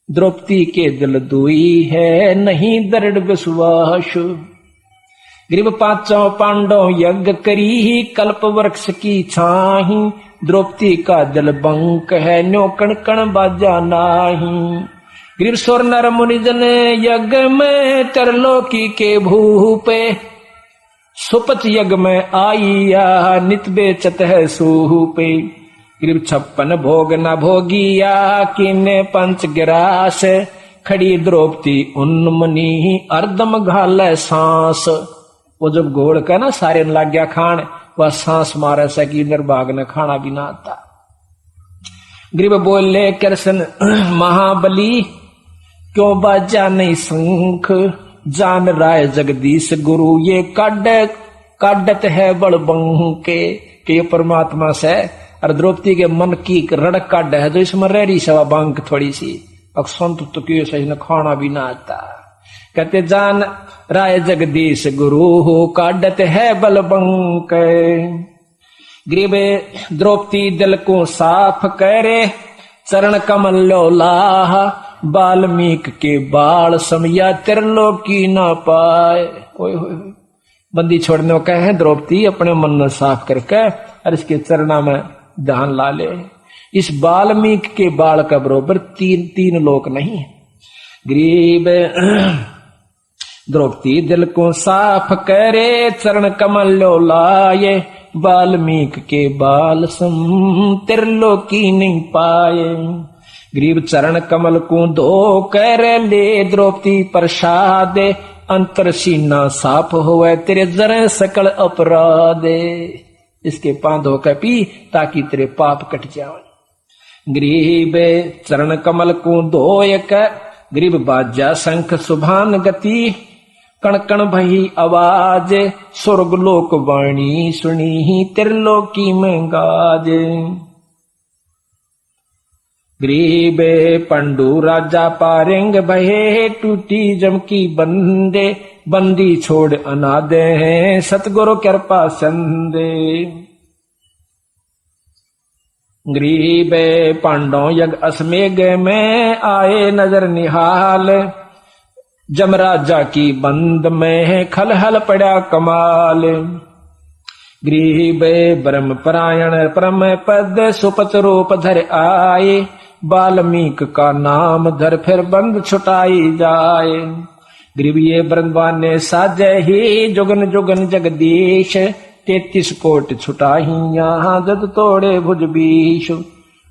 द्रौपदी के दिल दुई है नहीं दृढ़ विश्वास। गरीब 5 पांडव यज्ञ करी कल्प वृक्ष की छाही, द्रौपदी का दिल बंक है न्यो कण कण बाजा नाही। गरीब स्वर नर मुनिजन यज्ञ में तरलोकी के भूपे, सुपच यज्ञ में आईया नित बेचत है सूपे। गरीब 56 भोग न भोगिया किने पंच गिरास, खड़ी द्रौपदी उन्मनी अर्दम घाले सांस। वो जब घोड़ का ना सारे लग गया खान, वह सांस मारे सकी निर्भाग ने खाना भी ना आता। गरीब बोले कृष्ण महाबली क्यों बाजा नहीं शंख, जान राय जगदीश गुरु ये काडत है बड़ बंके, कि ये परमात्मा से और द्रौपदी के मन की रड़क काट है, जो इसमें रह रही सवा बांक थोड़ी सी अक्संत तो क्यों सही न खाना भी ना आता। कहते जान राय जगदीश गुरु हो काडत है बल बंक। गरीब द्रौपदी दिल को साफ करे चरण कमल लोलाह, वाल्मीकि के बाल समया त्रिलोकी न पाए। बंदी छोड़ने को कहे द्रौपदी अपने मन न साफ करके और इसके चरणा में ध्यान ला ले। इस वाल्मीकि के बाल का बरोबर तीन लोक नहीं है। गरीब द्रौपदी दिल को साफ करे चरण कमल लो लाए, वाल्मीकि के बाल सम त्रिलोकी नहीं पाए। गरीब चरण कमल को धो कर ले द्रौपदी प्रसाद, अंतर सीना साफ होवे तेरे जरे सकल अपराध। इसके पांव धोकर पी ताकि तेरे पाप कट जाए। गरीब चरण कमल को धोय कर, गरीब बाजा शंख सुभान गति, कण कण भई आवाज, स्वर्ग लोक वाणी सुनी त्रिलोकी में गाज। गरीब पंडु राजा पारेंग भये, टूटी जमकी बंदे, बंदी छोड़ अनादे हैं सतगुरु कृपा संदे। गरीब पांडव यज्ञ असमेघ में आए नजर निहाल, जमराजा की बंद में खलहल पड़ा कमाल। गरीब ब्रह्म परायण परम पद सुपत रूप धर आए, वाल्मीकि का नाम धर फिर बंद छुटाई जाए। गरीब ये वृंदावन ने साजे ही जुगन जुगन जगदीश, 33 कोट छुटाही यहाँ जद तोड़े भुज बीश।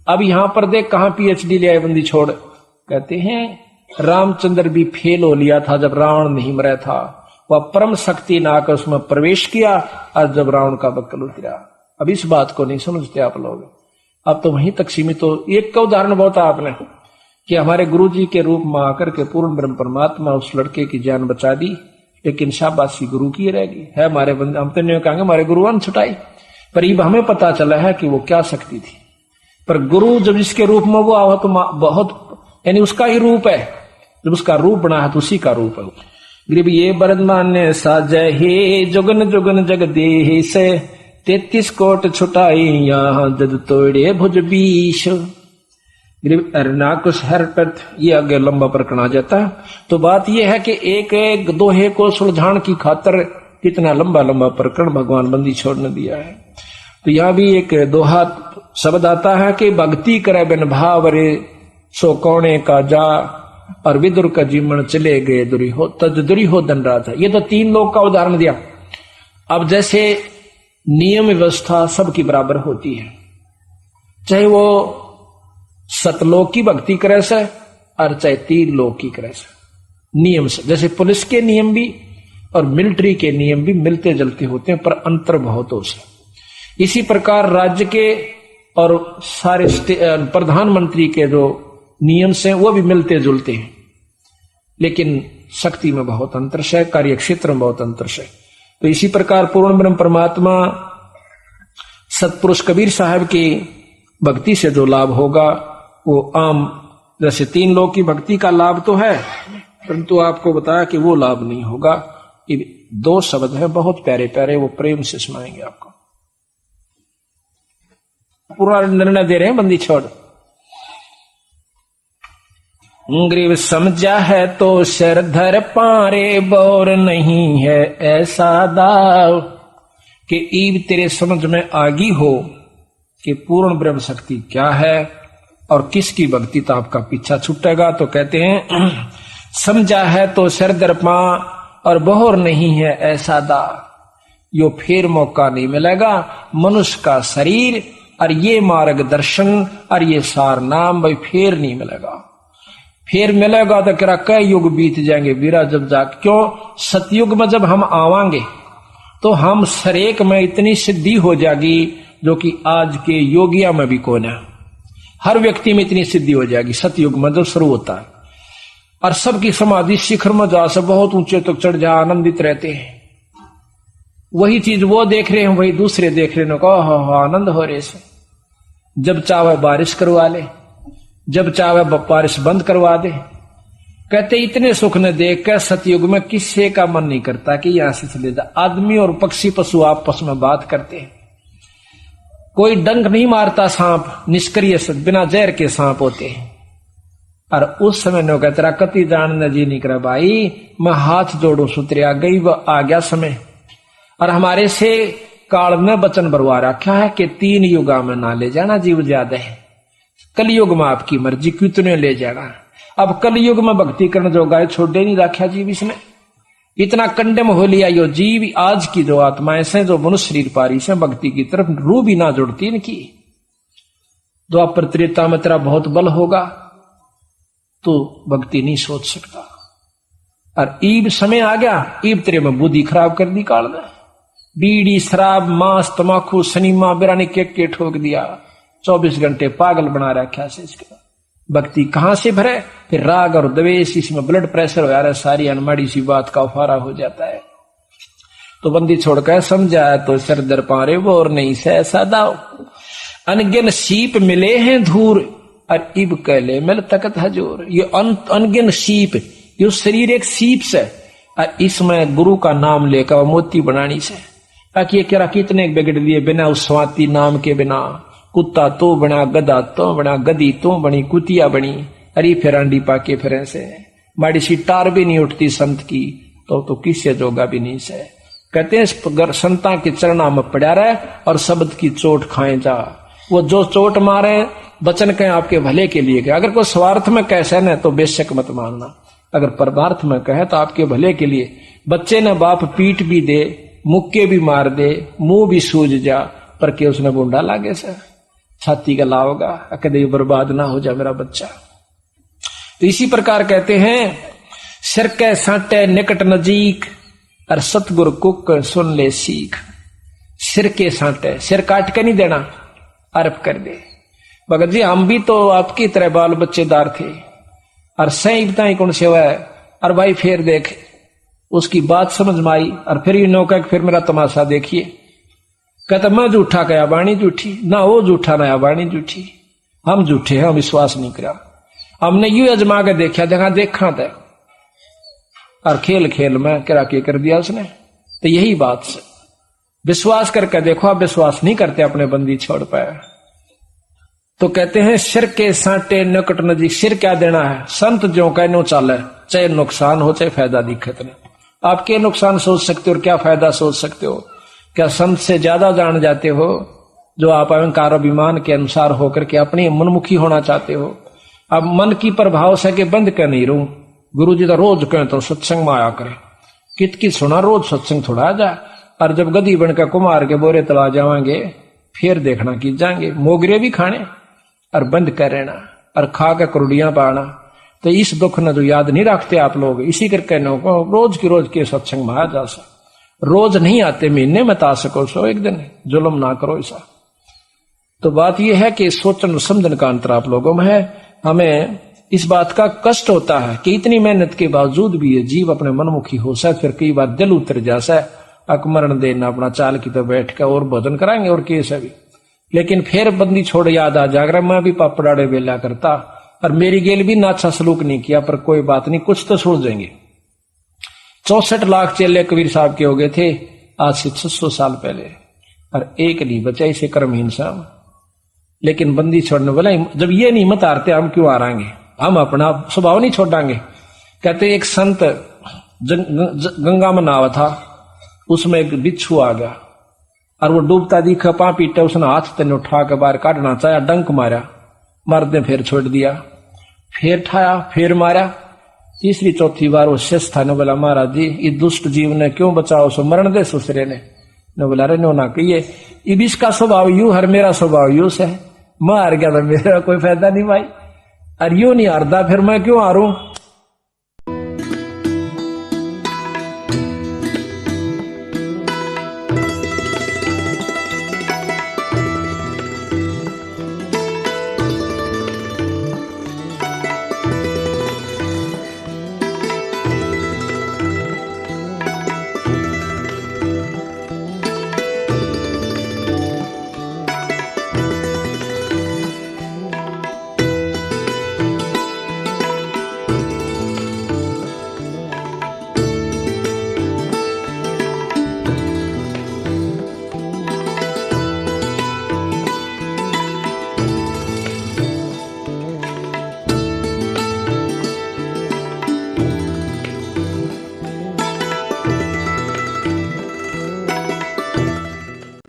अब यहाँ पर देख कहाँ PhD ले आए बंदी छोड़। कहते हैं रामचंद्र भी फेल हो लिया था जब रावण नहीं मरा था, वह परम शक्ति ना आकर उसमें प्रवेश किया और जब रावण का बक्कल उतरा। अब इस बात को नहीं समझते आप लोग, अब तो वहीं तक सीमित हो। एक का उदाहरण बहुत आपने कि हमारे गुरु जी के रूप में आकर के पूर्ण ब्रह्म परमात्मा उस लड़के की जान बचा दी, लेकिन शाबाशी गुरु की रहेगी है। हमारे बंदे हम तो नहीं कहेंगे हमारे गुरुआन छुटाई, पर ये हमें पता चला है कि वो क्या शक्ति थी। पर गुरु जब जिसके रूप में वो आवा तो बहुत यानी उसका ही रूप है, जब उसका रूप बना है तो उसी का रूप है। गरीब ये बरदमान ने साजय हे जुगन जुगन जगदीश, 33 कोट छुटाई यहाँ जद तोड़े भुज बीश। गरीब अरनाकुश हर पर ये आगे लंबा प्रकरण आ जाता है। तो बात यह है कि एक दोहे को सुलझाने की खातर कितना लंबा लंबा प्रकरण भगवान बंदी छोड़ने दिया है। तो यहाँ भी एक दोहा शब्द आता है कि भक्ति करे बिन भाव रे सो कौने का जा, और विदुर का जीवन चले गए दुर्योधन राजा। ये तो 3 लोग का उदाहरण दिया। अब जैसे नियम व्यवस्था सबकी बराबर होती है, चाहे वो सतलोक की भक्ति करे से और चाहे तीन लोक की करे से। नियम से, जैसे पुलिस के नियम भी और मिलिट्री के नियम भी मिलते जुलते होते हैं, पर अंतर बहुतों से। इसी प्रकार राज्य के और सारे प्रधानमंत्री के जो नियम से वो भी मिलते जुलते हैं, लेकिन शक्ति में बहुत अंतर है, कार्य क्षेत्र में बहुत अंतर है। तो इसी प्रकार पूर्ण ब्रह्म परमात्मा सतपुरुष कबीर साहब की भक्ति से जो लाभ होगा वो आम जैसे तीन लोग की भक्ति का लाभ तो है, परंतु आपको बताया कि वो लाभ नहीं होगा। ये दो शब्द है बहुत प्यारे प्यारे, वो प्रेम से सुनाएंगे आपको। पूरा निर्णय दे रहे हैं बंदी छोड़। ग्रीव समझा है तो शरधर पारे, बोर नहीं है ऐसा दाव कि ईब तेरे समझ में आगी हो कि पूर्ण ब्रह्म शक्ति क्या है और किसकी भक्ति तो आपका पीछा छूटेगा। तो कहते हैं समझा है तो शरधर पा और बोर नहीं है ऐसा दाव, यो फिर मौका नहीं मिलेगा। मनुष्य का शरीर और ये मार्गदर्शन और ये सार नाम भाई फिर नहीं मिलेगा। फिर मिलेगा तो कह कई युग बीत जाएंगे वीरा जब जा। क्यों? सतयुग में जब हम आवांगे तो हम सरेक में इतनी सिद्धि हो जाएगी जो कि आज के योगिया में भी कौन है। हर व्यक्ति में इतनी सिद्धि हो जाएगी सतयुग में जो शुरू होता है, और सबकी समाधि शिखर में जा से बहुत ऊंचे तक चढ़ जा आनंदित रहते हैं। वही चीज वो देख रहे हैं, वही दूसरे देख रहे हैं, आनंद हो रहे से। जब चाहे बारिश करवा ले, जब चाहे बारिश बंद करवा दे। कहते इतने सुख ने देख कर सतयुग में किसी का मन नहीं करता कि यहां से चले जा। आदमी और पक्षी पशु आपस में बात करते हैं, कोई डंक नहीं मारता सांप, निष्क्रिय बिना जहर के सांप होते हैं। और उस समय नो कहते तेरा कति जानने जी नहीं करा भाई, मैं हाथ जोड़ू सुतरे आ गई वो आ गया समय। और हमारे से काल में वचन बरवा रखा है कि 3 युगा में ना ले जाना जीव ज्यादा है, कलयुग में आपकी मर्जी कितने ले जाना। अब कलयुग में भक्ति करने जो गाय छोड़े नहीं रखा जीव, इसने इतना कंडम हो लिया यो जीव। आज की जो आत्माएं से जो मनुष्य शरीर पारी से भक्ति की तरफ रू भी ना जुड़ती इनकी। द्वापर त्रेता में तेरा बहुत बल होगा तो भक्ति नहीं सोच सकता। और ईब समय आ गया, ईब तेरे में बुद्धि खराब कर दी काल में। बीड़ी शराब मांस तमाकू सनीमा बिरानी के ठोक दिया, 24 घंटे पागल बना रखा से इसका। भक्ति कहां से भरे? फिर राग और द्वेष, इसमें ब्लड प्रेशर हो जा रहा है, सारी अनमाड़ी सी बात का उफारा हो जाता है। तो बंदी छोड़कर समझाया तो सर दर पारे वो और नहीं से ऐसा दाव। अनगिन सीप मिले हैं धूर और इब कहले मिल तकत हजूर। ये अनगिन सीप, ये शरीर एक सीप से, और इसमें गुरु का नाम लेकर मोती बनानी से। ताकि ये कह कितने बिगड़ लिए बिना उस स्वाति नाम के बिना। कुत्ता तो बना, गधा तो बना, गधी तो बनी, कुतिया बनी, अरे फिर अंडी पाके फिर से माड़ी सी टार भी नहीं उठती संत की, तो किससे जोगा भी नहीं से। कहते हैं संता के चरणा में पड़ा रहे और शब्द की चोट खाए जा। वो जो चोट मारे वचन कहें आपके भले के लिए कहे। अगर कोई स्वार्थ में कैसे न तो बेशक मत मानना, अगर परमार्थ में कहे तो आपके भले के लिए। बच्चे ने बाप पीट भी दे, मुक्के भी मार दे, मुंह भी सूझ जा, पर के उसने बूंदा लागे से छाती का लाओगा, कदे बर्बाद ना हो जाए मेरा बच्चा। तो इसी प्रकार कहते हैं सिर के साटे निकट नजीक और सतगुरु कुक सुन ले सीख। सिर के साटे, सिर काट के नहीं देना, अर्प कर दे। भगत जी हम भी तो आपकी तरह बाल बच्चेदार थे और सही बताई कौन से हुआ है। और भाई फिर देख उसकी बात समझ में आई और फिर ये नौका फिर मेरा तमाशा देखिए। कहता मैं झूठा कया बाणी झूठी, ना वो झूठा ना बाणी झूठी, हम झूठे हैं, हम विश्वास नहीं करा। हमने यू अजमा के देखा था और खेल खेल में करा के कर दिया उसने। तो यही बात से विश्वास करके देखो, आप विश्वास नहीं करते अपने बंदी छोड़ पाए। तो कहते हैं सिर के साटे निकट नजीक। सिर क्या देना है? संत जो कहनो चाले, चाहे नुकसान हो चाहे फायदा दिक्कत नहीं। आप क्या नुकसान सोच सकते हो और क्या फायदा सोच सकते हो? क्या संत से ज्यादा जान जाते हो जो आप अहंकार अभिमान के अनुसार होकर के अपनी मनमुखी होना चाहते हो? अब मन की प्रभाव से के बंद कर नहीं रहूं। गुरु जी तो रोज कहें तो सत्संग में आया करे, कित की सुना रोज सत्संग थोड़ा आ जाए। और जब गधी बनकर कुमार के बोरे तला जावांगे फिर देखना कि जाएंगे मोगरे भी खाने और बंद कर रहना और खा के करुड़ियां पाना। तो इस दुख न जो याद नहीं रखते आप लोग, इसी करके नो को रोज की रोज के सत्संग में आ जा सा। रोज नहीं आते, महीने में ता सको सो एक दिन, जुल्म ना करो ऐसा। तो बात यह है कि सोचन समझन का अंतर आप लोगों में है। हमें इस बात का कष्ट होता है कि इतनी मेहनत के बावजूद भी ये जीव अपने मनमुखी हो सा, फिर कई बार दिल उतर जासा, अकमरण देना अपना चाल की तो बैठ कर और भोजन कराएंगे और कैसे भी। लेकिन फिर बंदी छोड़ याद आ जागरा, मैं भी पापड़ाड़े बेला करता और मेरी गेल भी ना अच्छा सलूक नहीं किया, पर कोई बात नहीं, कुछ तो छोड़ देंगे। 64 लाख चेले कबीर साहब के हो गए थे आज से 600 साल पहले, और एक नहीं बचा इसे कर्महीन साहब। लेकिन बंदी छोड़ने वाला जब ये नहीं मत हारते, हम क्यों हारेंगे, हम अपना स्वभाव नहीं छोड़ांगे। कहते एक संत गंगा में नहावा था, उसमें एक बिच्छू आ गया और वो डूबता दिखा, पा पीटे, उसने हाथ तेने उठा के बाहर काटना चाहा, डंक मारा, मर्द ने फिर छोड़ दिया, फिर ठाया, फिर मारा, तीसरी चौथी बार वो शेष था ने बोला महाराज जी इस दुष्ट जीव ने क्यों बचाओ, सो मरण दे सुसरे ने बोला रे नो ना कहिए, इब इसका स्वभाव यू हर मेरा स्वभाव यू से, मैं हार गया था, मेरा कोई फायदा नहीं भाई, और यू नहीं हारता फिर मैं क्यों हारूं,